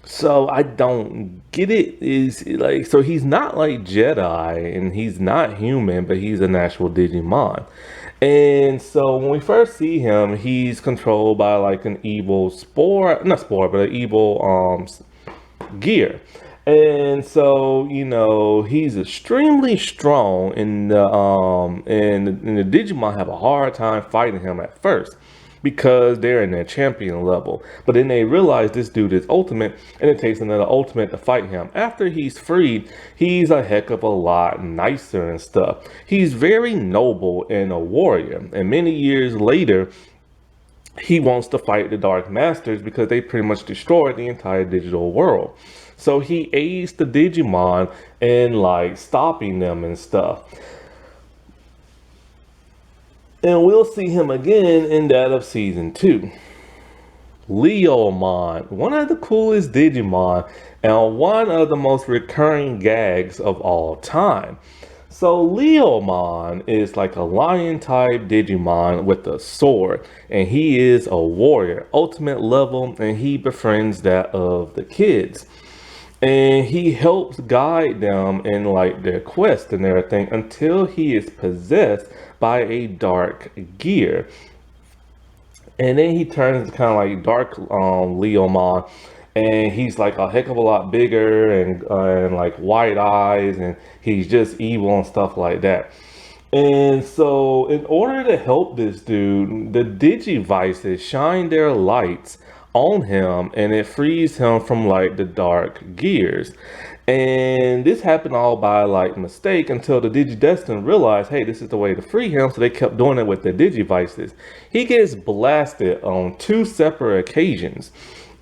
So I don't get it. Is like, so he's not like Jedi and he's not human, but he's an actual Digimon. And so when we first see him, he's controlled by like an evil not spore, but an evil gear. And so, he's extremely strong and the Digimon have a hard time fighting him at first because they're in their champion level. But then they realize this dude is ultimate, and it takes another ultimate to fight him. After he's freed, he's a heck of a lot nicer and stuff. He's very noble and a warrior. And many years later, he wants to fight the Dark Masters because they pretty much destroyed the entire digital world. So he aids the Digimon in like stopping them and stuff. And we'll see him again in that of season 2. Leomon, one of the coolest Digimon and one of the most recurring gags of all time. So Leomon is like a lion type Digimon with a sword, and he is a warrior, ultimate level, and he befriends that of the kids. And he helps guide them in like their quest and everything until he is possessed by a dark gear. And then he turns kind of like dark Leomon, and he's like a heck of a lot bigger and like white eyes, and he's just evil and stuff like that. And so in order to help this dude, the Digivices shine their lights on him, and it frees him from like the dark gears. And this happened all by like mistake until the Digidestin realized, hey, this is the way to free him. So they kept doing it with the Digivices. He gets blasted on 2 separate occasions,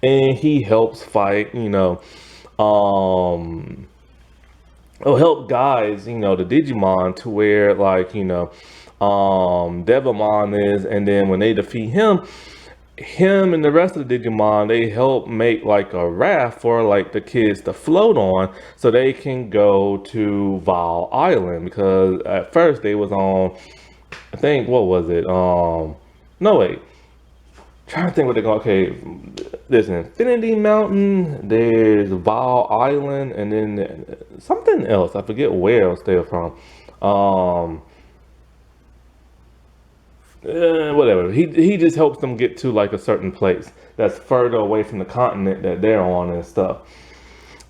and he helps fight, help guys, the Digimon to where like, Devamon is, and then when they defeat him and the rest of the Digimon, they help make like a raft for like the kids to float on so they can go to Val Island, because at first they was on, I think, what was it? No, wait. Trying to think what they go. Okay, there's Infinity Mountain, there's Val Island, and then something else. I forget where else they're from. Whatever. He just helps them get to like a certain place that's further away from the continent that they're on and stuff.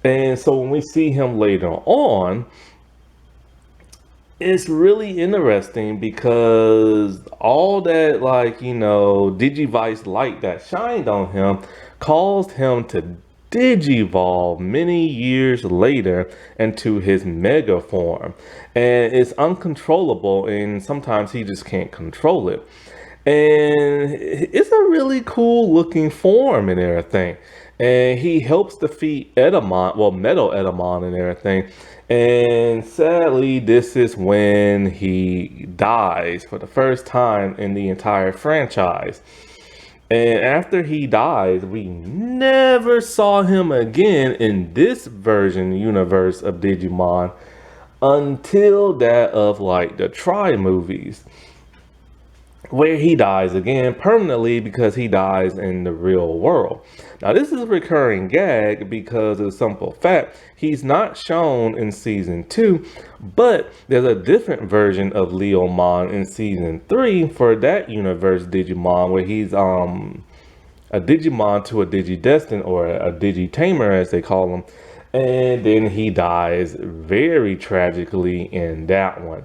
And so when we see him later on, it's really interesting because all that like, Digivice light that shined on him caused him to digivolve many years later into his mega form. And it's uncontrollable, and sometimes he just can't control it. And it's a really cool looking form and everything. And he helps defeat Edamon, well, Metal Edamon and everything. And sadly, this is when he dies for the first time in the entire franchise. And after he dies, we never saw him again in this version universe of Digimon until that of like the Tri movies, where he dies again permanently because he dies in the real world. Now, this is a recurring gag because of the simple fact he's not shown in season 2, but there's a different version of Leomon in season 3 for that universe Digimon, where he's a Digimon to a Digidestin, or a Digitamer as they call him, and then he dies very tragically in that one.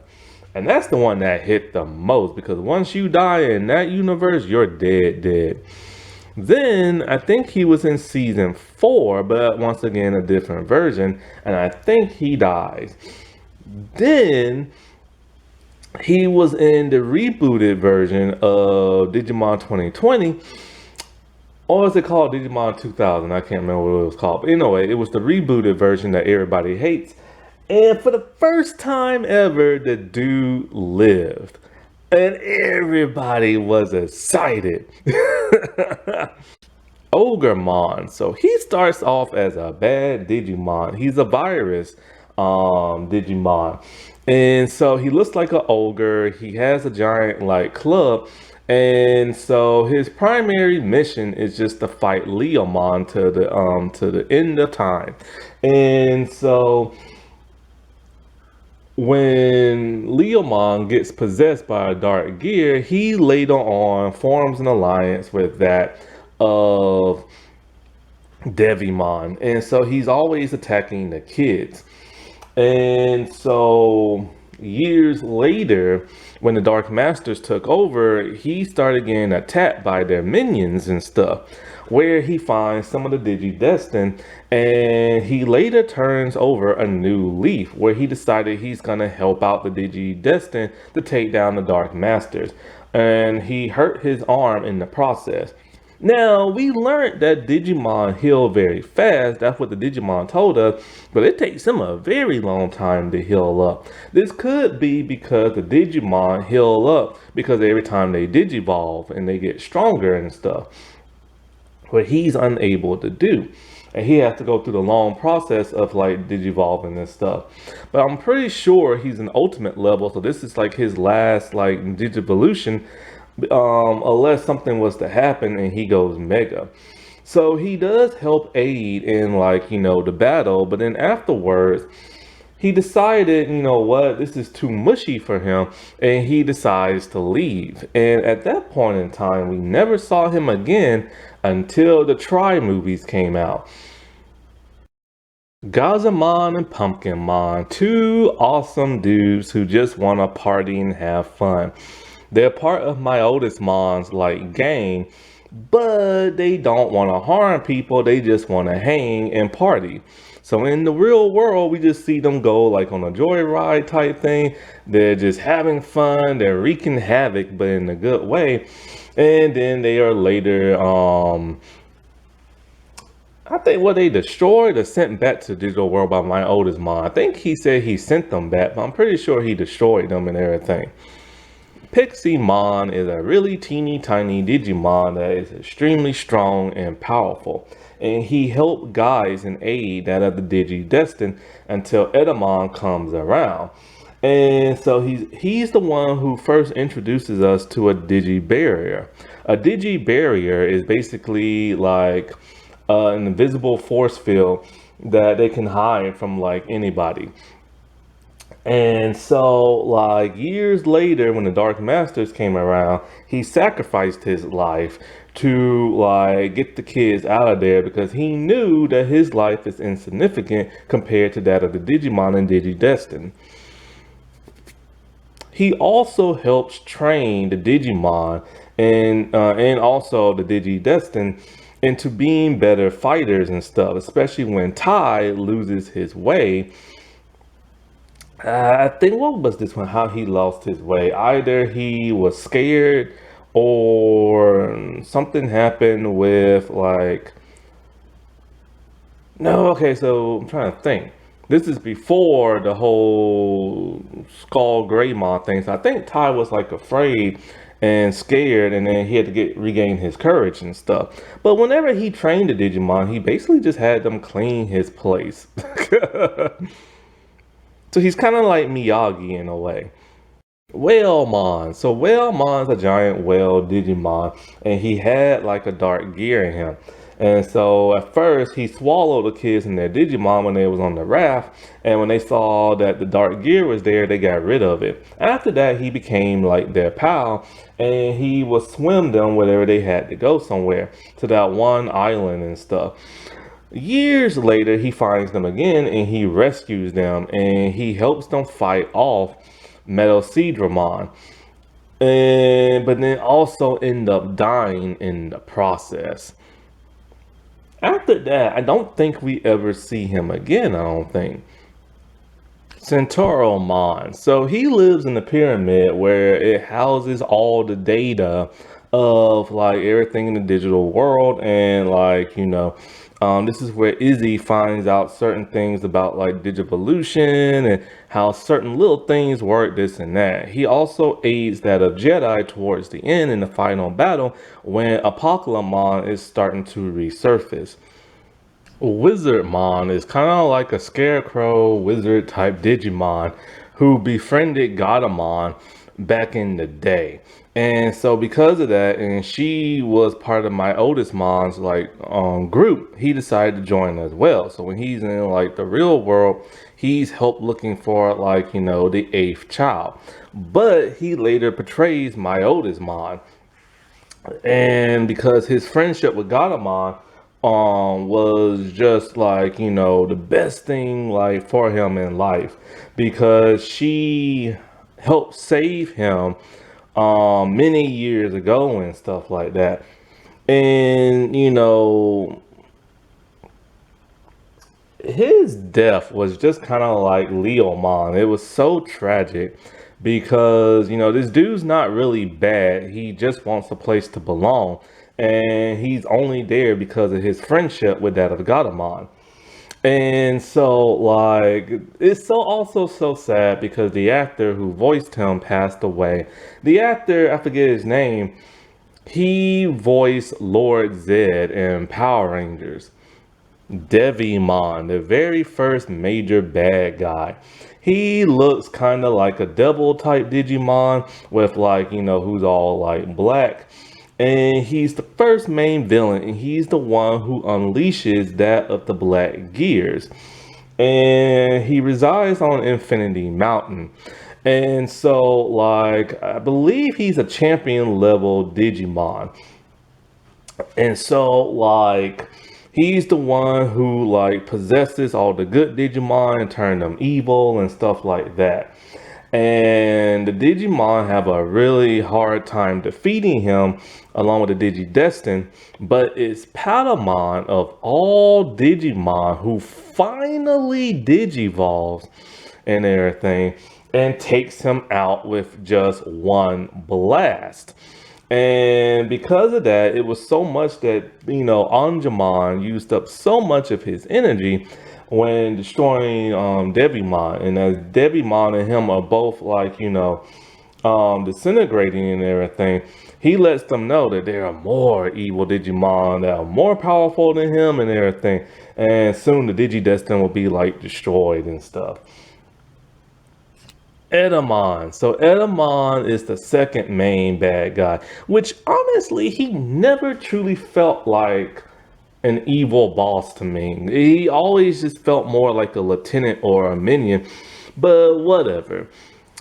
And that's the one that hit the most, because once you die in that universe, you're dead. Then I think he was in season 4, but once again, a different version. And I think he dies. Then he was in the rebooted version of Digimon 2020. Or is it called Digimon 2000? I can't remember what it was called. But anyway, it was the rebooted version that everybody hates. And for the first time ever, the dude lived. And everybody was excited. Ogremon. So he starts off as a bad Digimon. He's a virus Digimon. And so he looks like an ogre. He has a giant like club. And so his primary mission is just to fight Leomon to the end of time. And so when Leomon gets possessed by a dark gear, he later on forms an alliance with that of Devimon. And so he's always attacking the kids. And so years later, when the Dark Masters took over, he started getting attacked by their minions and stuff, where he finds some of the Digidestin, and he later turns over a new leaf, where he decided he's going to help out the Digidestin to take down the Dark Masters. And he hurt his arm in the process. Now, we learned that Digimon heal very fast. That's what the Digimon told us. But it takes him a very long time to heal up. This could be because the Digimon heal up because every time they digivolve and they get stronger and stuff, what he's unable to do. And he has to go through the long process of like digivolving and stuff. But I'm pretty sure he's an ultimate level. So this is like his last like digivolution. Unless something was to happen and he goes mega. So he does help aid in like, the battle, but then afterwards he decided, you know what, this is too mushy for him, and he decides to leave. And at that point in time, we never saw him again until the Tri movies came out. Gazamon and Pumpkinmon, two awesome dudes who just want to party and have fun. They're part of my oldest Mon's like gang, but they don't want to harm people. They just want to hang and party. So in the real world, we just see them go like on a joyride type thing. They're just having fun. They're wreaking havoc, but in a good way. And then they are later, I think what they destroyed or sent back to the digital world by my oldest Mon. I think he said he sent them back, but I'm pretty sure he destroyed them and everything. Pixie-mon is a really teeny tiny Digimon that is extremely strong and powerful, and he helped guide and aid that of the Digidestin until Edamon comes around. And so he's the one who first introduces us to a Digi-barrier. A Digi-barrier is basically like an invisible force field that they can hide from like anybody. And so, like, years later, when the Dark Masters came around, he sacrificed his life to, like, get the kids out of there because he knew that his life is insignificant compared to that of the Digimon and Digidestin. He also helps train the Digimon and also the Digidestin into being better fighters and stuff, especially when Tai loses his way. I think what was this one? How he lost his way? Either he was scared or something happened with like no, okay, so I'm trying to think. This is before the whole Skull Greymon thing. So I think Ty was like afraid and scared, and then he had to get regain his courage and stuff. But whenever he trained the Digimon, he basically just had them clean his place. So he's kind of like Miyagi in a way. Whalemon. So Whalemon's a giant whale Digimon, and he had like a dark gear in him. And so at first he swallowed the kids and their Digimon when they was on the raft, and when they saw that the dark gear was there, they got rid of it. After that, he became like their pal, and he would swim them whenever they had to go somewhere to that one island and stuff. Years later, he finds them again and he rescues them and he helps them fight off Metocedramon. And but then also end up dying in the process. After that, I don't think we ever see him again, I don't think. Centauromon. So he lives in the pyramid where it houses all the data of like everything in the digital world, and like this is where Izzy finds out certain things about like digivolution and how certain little things work, this and that. He also aids that of Jedi towards the end in the final battle when Apocalypse is starting to resurface. Wizardmon is kind of like a scarecrow wizard type Digimon who befriended Gatomon back in the day. And so because of that, and she was part of my oldest mom's like group, he decided to join as well. So when he's in like the real world, he's helped looking for like, the eighth child. But he later betrays my oldest mom. And because his friendship with Gatomon was just like the best thing like for him in life, because she helped save him many years ago and stuff like that. And his death was just kind of like Leomon. It was so tragic because this dude's not really bad, he just wants a place to belong, and he's only there because of his friendship with that of Gatomon. And so like it's so also so sad because the actor who voiced him passed away. The actor, I forget his name, he voiced Lord Zed in Power Rangers. Devimon, the very first major bad guy. He looks kind of like a devil type Digimon with like, who's all like black. And he's the first main villain, and he's the one who unleashes that of the black gears. And he resides on Infinity Mountain. And so, like, I believe he's a champion level Digimon. And so, like, he's the one who, like, possesses all the good Digimon and turn them evil and stuff like that. And the Digimon have a really hard time defeating him along with the Digidestin, but it's Patamon of all Digimon who finally Digivolves and everything and takes him out with just one blast. And because of that, it was so much that, Angemon used up so much of his energy when destroying Devimon. And as Devimon and him are both like, disintegrating and everything, he lets them know that there are more evil Digimon that are more powerful than him and everything. And soon the Digidestin will be like destroyed and stuff. Edamon. So Edamon is the second main bad guy, which honestly, he never truly felt like an evil boss to me. He always just felt more like a lieutenant or a minion, but whatever.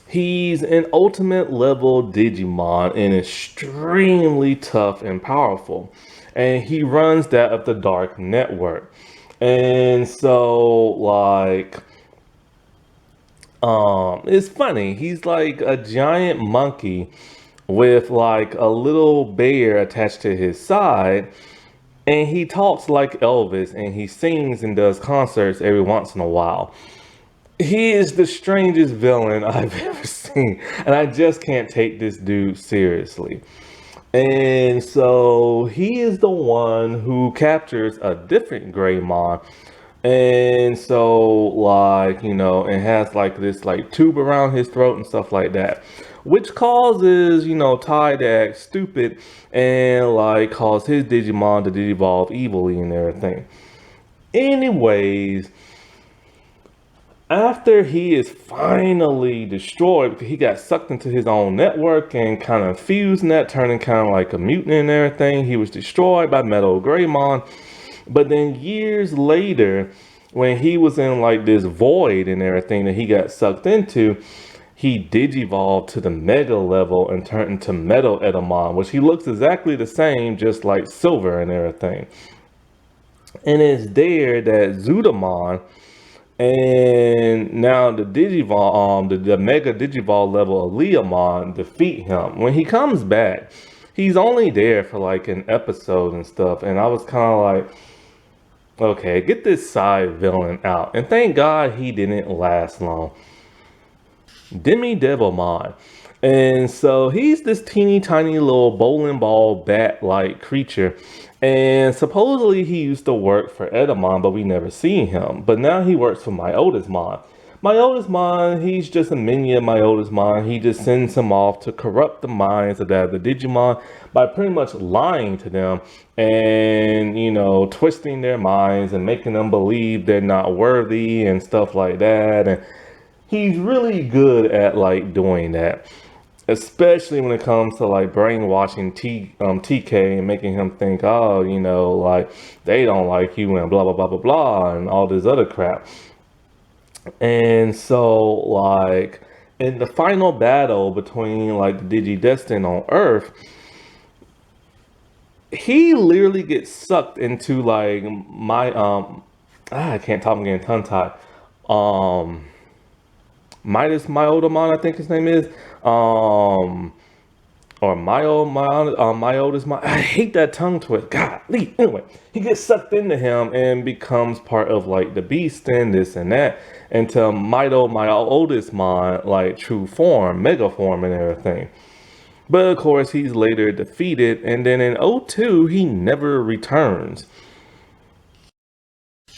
He's an ultimate level Digimon and extremely tough and powerful. And he runs that of the Dark Network. And so, like, it's funny. He's like a giant monkey with like a little bear attached to his side. And he talks like Elvis, and he sings and does concerts every once in a while. He is the strangest villain I've ever seen, and I just can't take this dude seriously. And so he is the one who captures a different Greymon. And so, like, and has like this like tube around his throat and stuff like that. Which causes, Ty to act stupid and like cause his Digimon to evolve evilly and everything. Anyways, after he is finally destroyed because he got sucked into his own network and kind of fused in that, turning kind of like a mutant and everything, he was destroyed by Metal Greymon. But then years later, when he was in like this void and everything that he got sucked into, he digivolved to the mega level and turned into Metal Etamon, which he looks exactly the same, just like silver and everything. And it's there that Zudomon and now the Digivol, the Mega Digivol level of Leomon defeat him. When he comes back, he's only there for like an episode and stuff. And I was kind of like, okay, get this side villain out. And thank God he didn't last long. Devilmon. And so he's this teeny tiny little bowling ball bat-like creature. And supposedly he used to work for Etamon, but we never seen him. But now he works for MyOtismon. MyOtismon, he's just a minion of MyOtismon. He just sends him off to corrupt the minds of the Digimon by pretty much lying to them and, twisting their minds and making them believe they're not worthy and stuff like that. And he's really good at like doing that, especially when it comes to like brainwashing TK and making him think, oh, like they don't like you and blah blah blah blah blah and all this other crap. And so like in the final battle between like the Digidestin on Earth, he literally gets sucked into like I can't talk, I'm getting tongue tied. Midas Myodomon, I think his name is. Or Myotismon. I hate that tongue twist. God, anyway, he gets sucked into him and becomes part of like the beast and this and that until Myotismon, like true form, mega form and everything. But of course, he's later defeated, and then in '02, he never returns.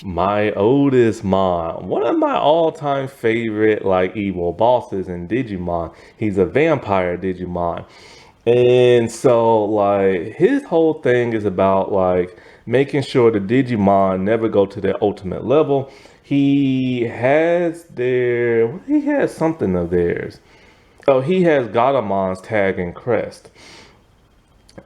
MyOtismon, one of my all-time favorite like evil bosses in Digimon. He's a vampire Digimon. And so like his whole thing is about like making sure the Digimon never go to their ultimate level. He has something of theirs. Oh, he has Gadamon's tag and crest.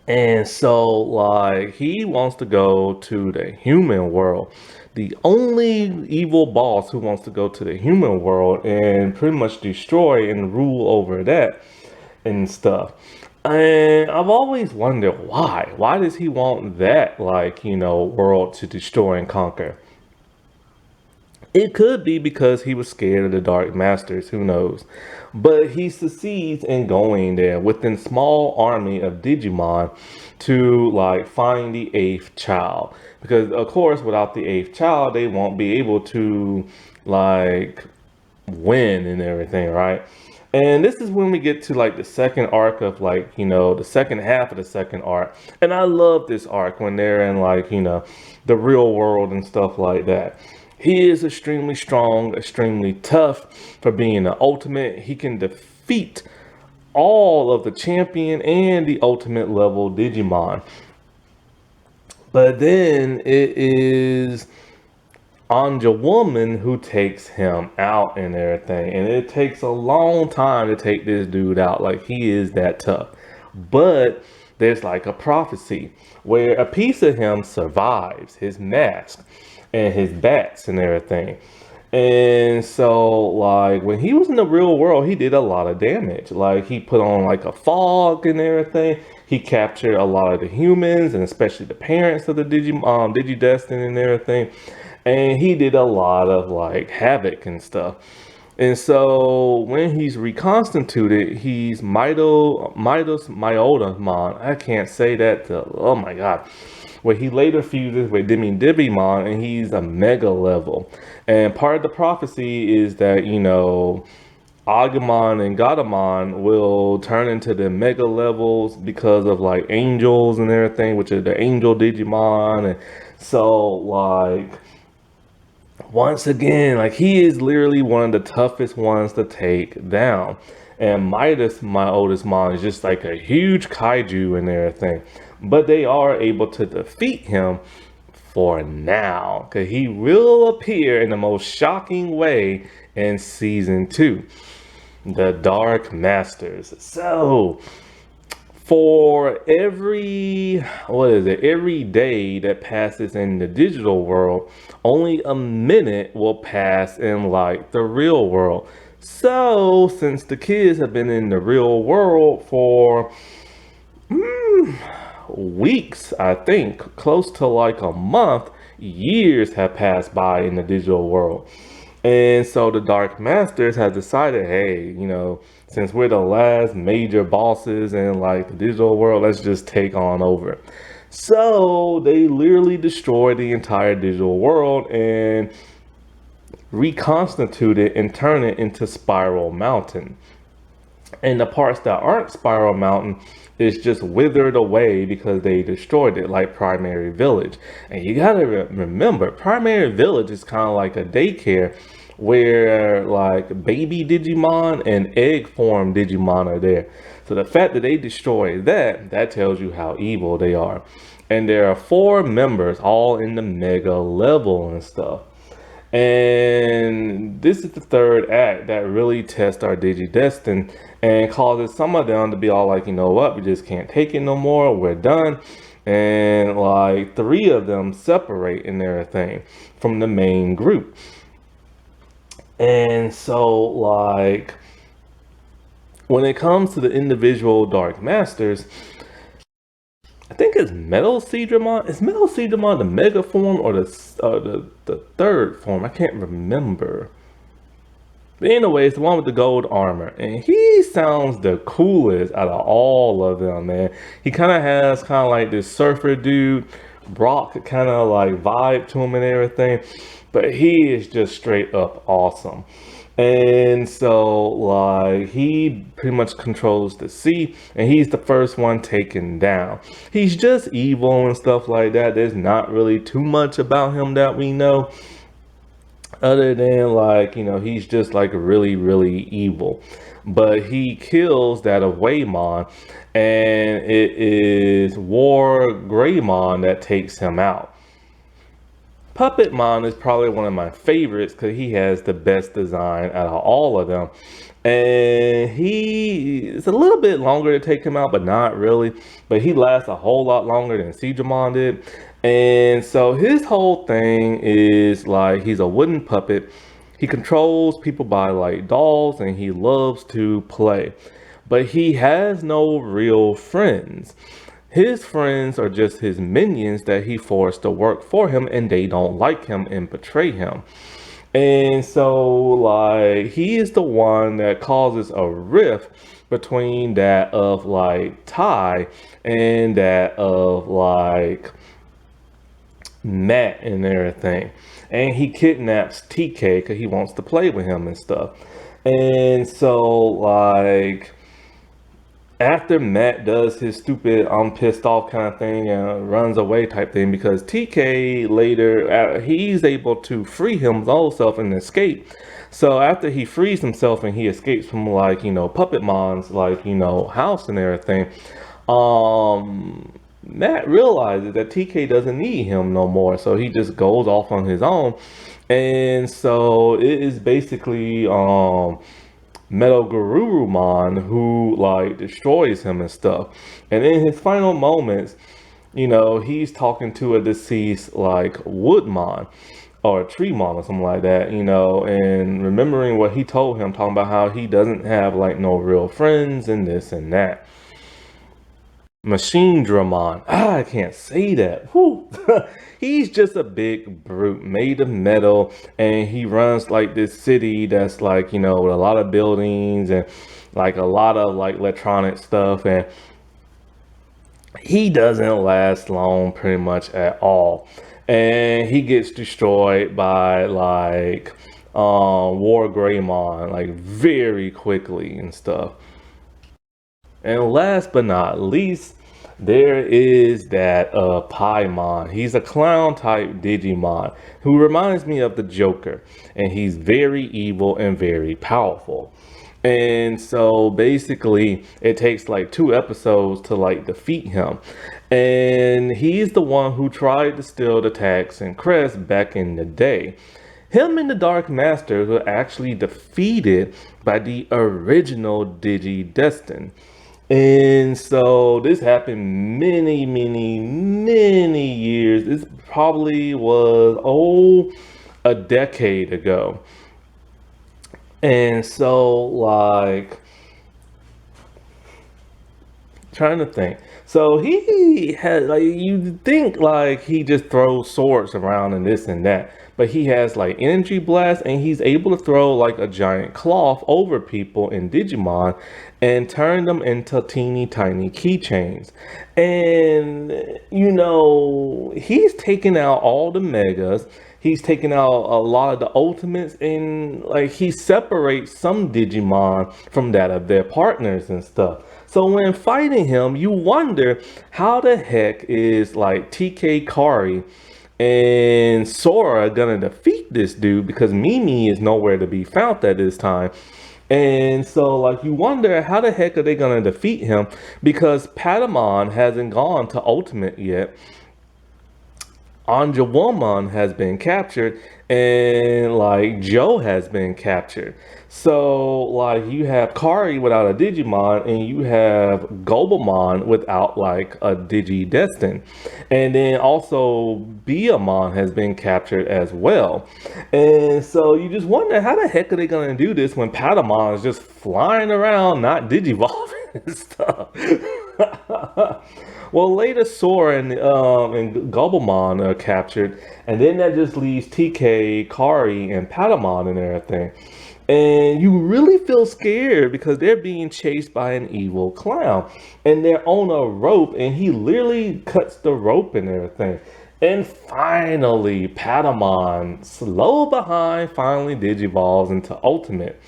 And so, like, he wants to go to the human world. The only evil boss who wants to go to the human world and pretty much destroy and rule over that and stuff. And I've always wondered why. Why does he want that, like, world to destroy and conquer? It could be because he was scared of the Dark Masters, who knows. But he succeeds in going there within small army of Digimon to like find the 8th child. Because of course without the 8th child they won't be able to like win and everything, right? And this is when we get to like the second arc of like, the second half of the second arc. And I love this arc when they're in like, the real world and stuff like that. He is extremely strong, extremely tough for being the ultimate. He can defeat all of the champion and the ultimate level Digimon. But then it is Angemon who takes him out and everything. And it takes a long time to take this dude out. Like, he is that tough. But there's like a prophecy where a piece of him survives, his mask and his bats and everything. And so like when he was in the real world, he did a lot of damage. Like he put on like a fog and everything. He captured a lot of the humans and especially the parents of the Digidestin and everything. And he did a lot of like havoc and stuff. And so when he's reconstituted, he's Myotismon. I can't say that. Oh my God. where he later fuses with Digimon, and he's a mega level. And part of the prophecy is that, Angemon and Godamon will turn into the mega levels because of like angels and everything, which is the angel Digimon. And so like once again, like he is literally one of the toughest ones to take down. And Midas, my oldest mon, is just like a huge kaiju and everything. But they are able to defeat him for now, because he will appear in the most shocking way in season 2, the Dark Masters. So for every day that passes in the digital world, only a minute will pass in like the real world. So since the kids have been in the real world for weeks, I think close to like a month, years have passed by in the digital world. And so the Dark Masters have decided, hey, since we're the last major bosses in like the digital world, let's just take on over. So they literally destroyed the entire digital world and reconstitute it and turn it into Spiral Mountain. And the parts that aren't Spiral Mountain is just withered away because they destroyed it, like Primary Village. And you gotta remember, Primary Village is kind of like a daycare where like baby Digimon and egg form Digimon are there. So the fact that they destroyed that tells you how evil they are. And there are 4 members all in the mega level and stuff. And this is the 3rd act that really tests our Digidestin and causes some of them to be all like, you know what, we just can't take it no more, we're done. And like 3 of them separate in their thing from the main group. And so like when it comes to the individual Dark Masters, I think it's MagnaAngemon. Is MagnaAngemon the mega form or the 3rd form? I can't remember. But anyway, it's the one with the gold armor. And he sounds the coolest out of all of them, man. He kind of has like this surfer dude, Brock kind of like vibe to him and everything. But he is just straight up awesome. And so like he pretty much controls the sea, and he's the first one taken down. He's just evil and stuff like that. There's not really too much about him that we know, other than like, he's just like really, really evil. But he kills that of Waymon, and it is War Greymon that takes him out. Puppetmon is probably one of my favorites because he has the best design out of all of them. And it's a little bit longer to take him out, but not really. But he lasts a whole lot longer than Angemon did. And so his whole thing is like he's a wooden puppet. He controls people by like dolls, and he loves to play. But he has no real friends. His friends are just his minions that he forced to work for him, and they don't like him and betray him. And so like he is the one that causes a rift between that of like Tai and that of like Matt and everything. And he kidnaps TK because he wants to play with him and stuff. And so like after Matt does his stupid I'm pissed off kind of thing and runs away type thing, because TK later he's able to free his own self and escape. So after he frees himself and he escapes from like Puppetmon's like house and everything, Matt realizes that TK doesn't need him no more, so he just goes off on his own. And so it is basically MagnaAngemon who like destroys him and stuff. And in his final moments, he's talking to a deceased like Woodmon or Treemon or something like that, and remembering what he told him, talking about how he doesn't have like no real friends and this and that. MagnaAngemon. I can't say that. Whew. He's just a big brute made of metal, and he runs like this city that's like, with a lot of buildings and like a lot of like electronic stuff. And he doesn't last long pretty much at all. And he gets destroyed by like War Greymon like very quickly and stuff. And last but not least, there is that Paimon. He's a clown type Digimon who reminds me of the Joker, and he's very evil and very powerful. And so basically, it takes like 2 episodes to like defeat him. And he's the one who tried to steal the tax and crest back in the day. Him and the Dark Master were actually defeated by the original Digi-Destin. And so this happened many years. This probably was, a decade ago. And so, like, trying to think. So he had like you think like he just throws swords around and this and that, but he has like energy blast and he's able to throw like a giant cloth over people in Digimon and turn them into teeny tiny keychains. And he's taken out all the megas. He's taken out a lot of the ultimates and like he separates some Digimon from that of their partners and stuff. So when fighting him, you wonder how the heck is like TK Kari and Sora gonna defeat this dude because Mimi is nowhere to be found at this time. And so like you wonder how the heck are they gonna defeat him because Patamon hasn't gone to Ultimate yet. Angemon has been captured and like Joe has been captured. So like you have Kari without a Digimon and you have Gobelmon without like a Digi-Destin. And then also Biamon has been captured as well. And so you just wonder how the heck are they gonna do this when Patamon is just flying around not Digivolving and stuff. Well, later Sora and Gobelmon are captured, and then that just leaves TK, Kari, and Patamon and everything. And you really feel scared because they're being chased by an evil clown, and they're on a rope, and he literally cuts the rope and everything. And finally, Patamon, slow behind, finally digivolves into Ultimate.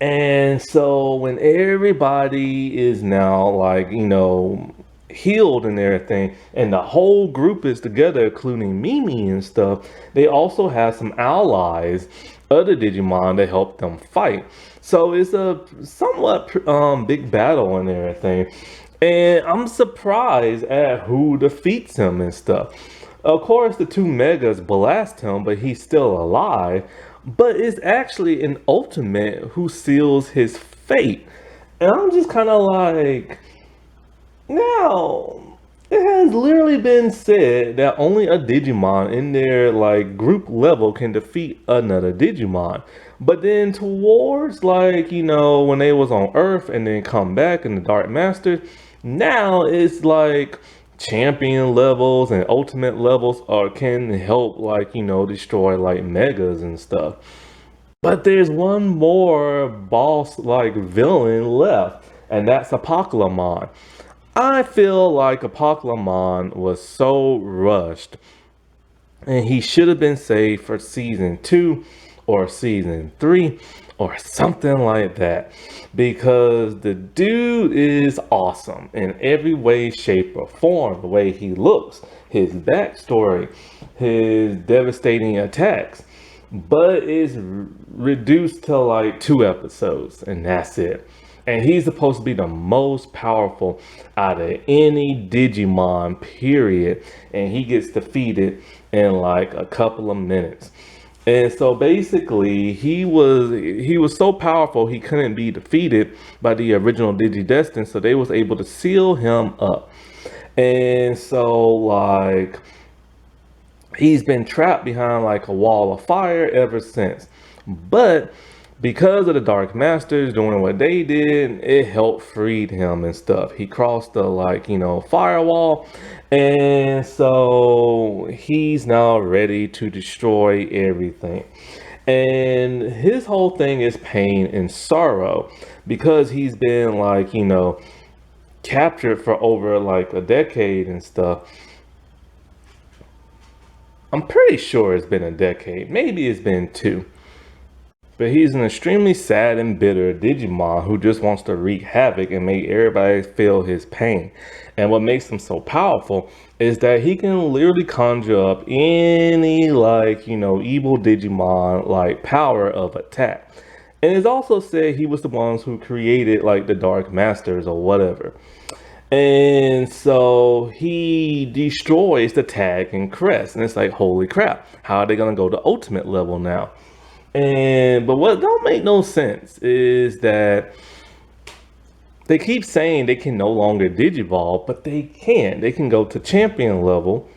And so when everybody is now like, healed and everything, and the whole group is together, including Mimi and stuff, they also have some allies, other Digimon to help them fight. So it's a somewhat big battle and everything. And I'm surprised at who defeats him and stuff. Of course, the two Megas blast him, but he's still alive. But it's actually an Ultimate who seals his fate. And I'm just kind of like, now, it has literally been said that only a Digimon in their like group level can defeat another Digimon. But then towards like, when they was on Earth and then come back in the Dark Master, now it's like champion levels and ultimate levels are can help like, destroy like megas and stuff. But there's one more boss like villain left, and that's Apocalypse. I feel like Apocalypse was so rushed and he should have been saved for season 2 or season 3 or something like that because the dude is awesome in every way, shape, or form. The way he looks, his backstory, his devastating attacks, but it's reduced to like 2 episodes and that's it. And he's supposed to be the most powerful out of any Digimon, period. And he gets defeated in like a couple of minutes. And so basically, he was so powerful he couldn't be defeated by the original Digi-Destin. So they was able to seal him up. And so like he's been trapped behind like a wall of fire ever since. But because of the Dark Masters doing what they did, it helped freed him and stuff. He crossed the like, firewall. And so he's now ready to destroy everything. And his whole thing is pain and sorrow because he's been like, captured for over like a decade and stuff. I'm pretty sure it's been a decade. Maybe it's been two. But he's an extremely sad and bitter Digimon who just wants to wreak havoc and make everybody feel his pain. And what makes him so powerful is that he can literally conjure up any like, evil Digimon like power of attack. And it's also said he was the ones who created like the Dark Masters or whatever. And so he destroys the tag and crest. And it's like, holy crap, how are they gonna go to ultimate level now? But what don't make no sense is that they keep saying they can no longer digivolve, but they can. They can go to champion level.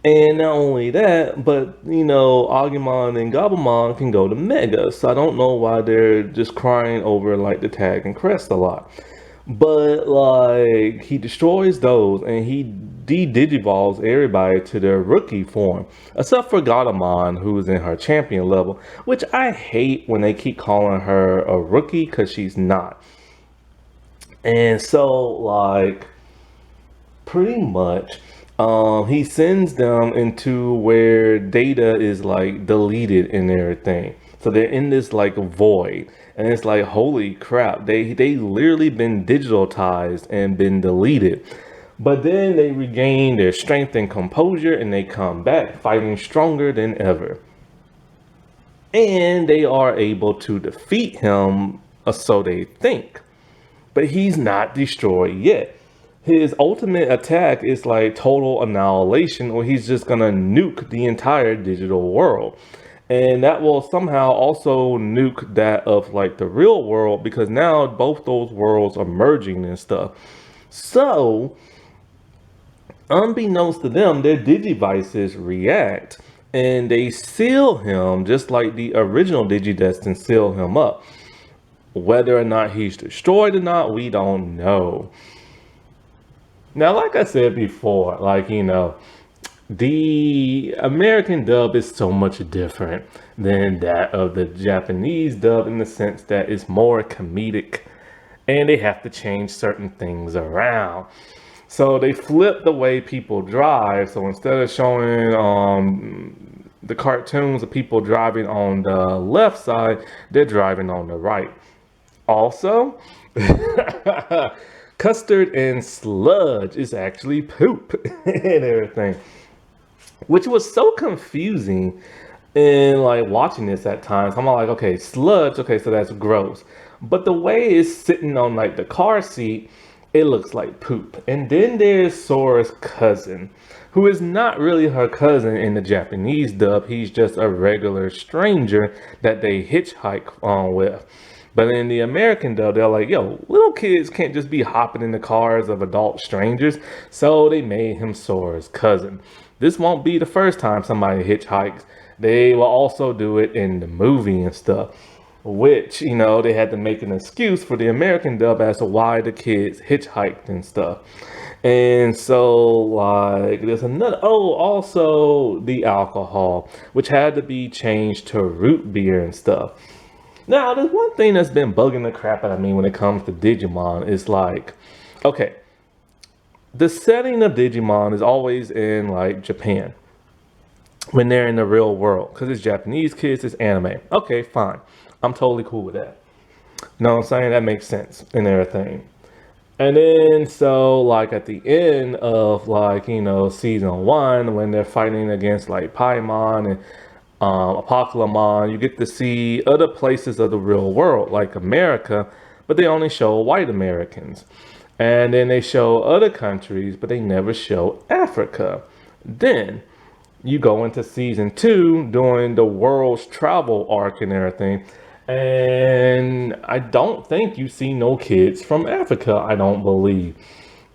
And not only that, but Agumon and Gabumon can go to Mega. So I don't know why they're just crying over like the tag and crest a lot. But like he destroys those and he de-digivolves everybody to their rookie form. Except for Gatomon, who's in her champion level, which I hate when they keep calling her a rookie because she's not. And so like pretty much he sends them into where data is like deleted and everything. So they're in this like void. And it's like, holy crap, they literally been digitalized and been deleted. But then they regain their strength and composure and they come back fighting stronger than ever. And they are able to defeat him, or so they think. But he's not destroyed yet. His ultimate attack is like total annihilation, or he's just gonna nuke the entire digital world. And that will somehow also nuke that of like the real world, because now both those worlds are merging and stuff. So, unbeknownst to them, their digivices react and they seal him just like the original Digidestin seal him up. Whether or not he's destroyed or not, we don't know. Now, like I said before, the American dub is so much different than that of the Japanese dub in the sense that it's more comedic and they have to change certain things around. So they flip the way people drive. So instead of showing the cartoons of people driving on the left side, they're driving on the right. Also, custard and sludge is actually poop and everything. Which was so confusing in like watching this at times. I'm like, okay, sludge, okay, so that's gross. But the way it's sitting on like the car seat, it looks like poop. And then there's Sora's cousin, who is not really her cousin in the Japanese dub. He's just a regular stranger that they hitchhike on with. But in the American dub, they're like, yo, little kids can't just be hopping in the cars of adult strangers. So they made him Sora's cousin. This won't be the first time somebody hitchhikes. They will also do it in the movie and stuff. Which, they had to make an excuse for the American dub as to why the kids hitchhiked and stuff. And so, like, there's another, also the alcohol, which had to be changed to root beer and stuff. Now, there's one thing that's been bugging the crap out of me when it comes to Digimon is like, okay, the setting of Digimon is always in like Japan when they're in the real world, because it's Japanese kids, it's anime. Okay, fine. I'm totally cool with that. You know what I'm saying? That makes sense and everything. And then so like at the end of like, season 1, when they're fighting against like Paimon and Apocalypse, you get to see other places of the real world like America, but they only show white Americans. And then they show other countries, but they never show Africa. Then you go into season 2 during the world's travel arc and everything. And I don't think you see no kids from Africa, I don't believe.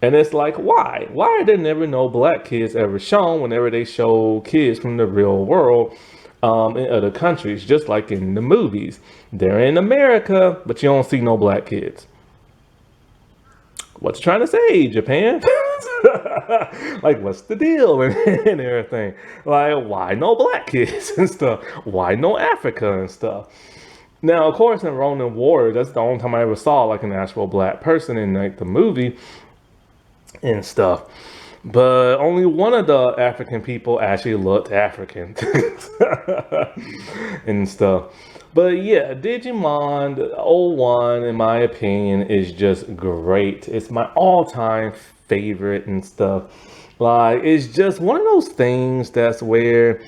And it's like, why? Why are there never no black kids ever shown whenever they show kids from the real world in other countries, just like in the movies? They're in America, but you don't see no black kids. What you trying to say, Japan? Like, what's the deal and everything? Like, why no black kids and stuff? Why no Africa and stuff? Now, of course, in Ronin Warriors, that's the only time I ever saw like an actual black person in like the movie and stuff. But only one of the African people actually looked African and stuff. But yeah, Digimon the old one, in my opinion, is just great. It's my all-time favorite and stuff. Like, it's just one of those things that's where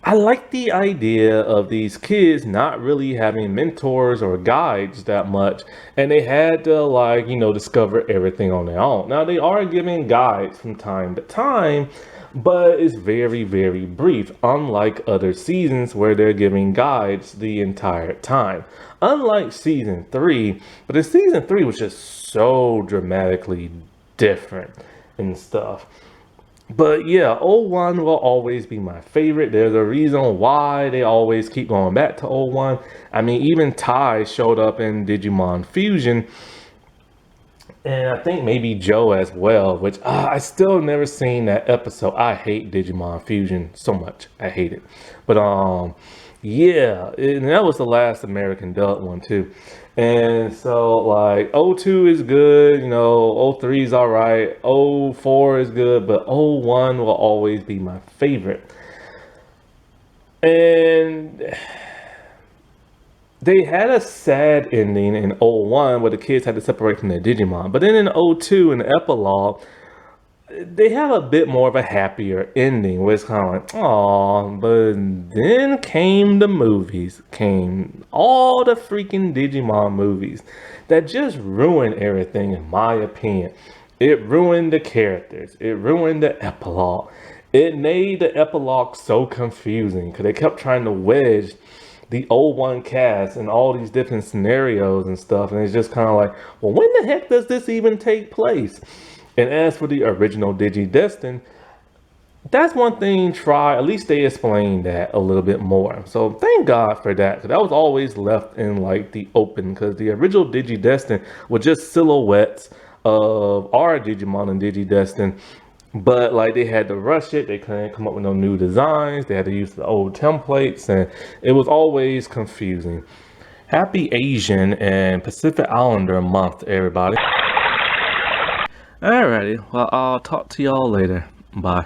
I like the idea of these kids not really having mentors or guides that much, and they had to, like, discover everything on their own. Now, they are giving guides from time to time, but it's very, very brief, unlike other seasons where they're giving guides the entire time. Unlike season 3, but in season 3 was just so dramatically different and stuff. But yeah, O1 will always be my favorite. There's a reason why they always keep going back to O1. I mean, even Tai showed up in Digimon Fusion. And I think maybe Joe as well, which I still never seen that episode. I hate Digimon Fusion so much. I hate it. But yeah, and that was the last American dubbed one too. And so like O2 is good, O3 is all right, O4 is good, but O1 will always be my favorite. And they had a sad ending in O1 where the kids had to separate from their Digimon. But then in O2, in the epilogue, they have a bit more of a happier ending where it's kind of like, oh, but then came the movies, came all the freaking Digimon movies that just ruined everything, in my opinion. It ruined the characters, it ruined the epilogue. It made the epilogue so confusing because they kept trying to wedge the O1 cast and all these different scenarios and stuff, and it's just kind of like, well, when the heck does this even take place? And as for the original DigiDestined, that's one thing at least they explained that a little bit more. So thank God for that, because that was always left in like the open, because the original DigiDestined was just silhouettes of our Digimon and DigiDestined, but like they had to rush it, they couldn't come up with no new designs, they had to use the old templates, and it was always confusing. Happy Asian and Pacific Islander month, everybody. Alrighty, well, I'll talk to y'all later. Bye.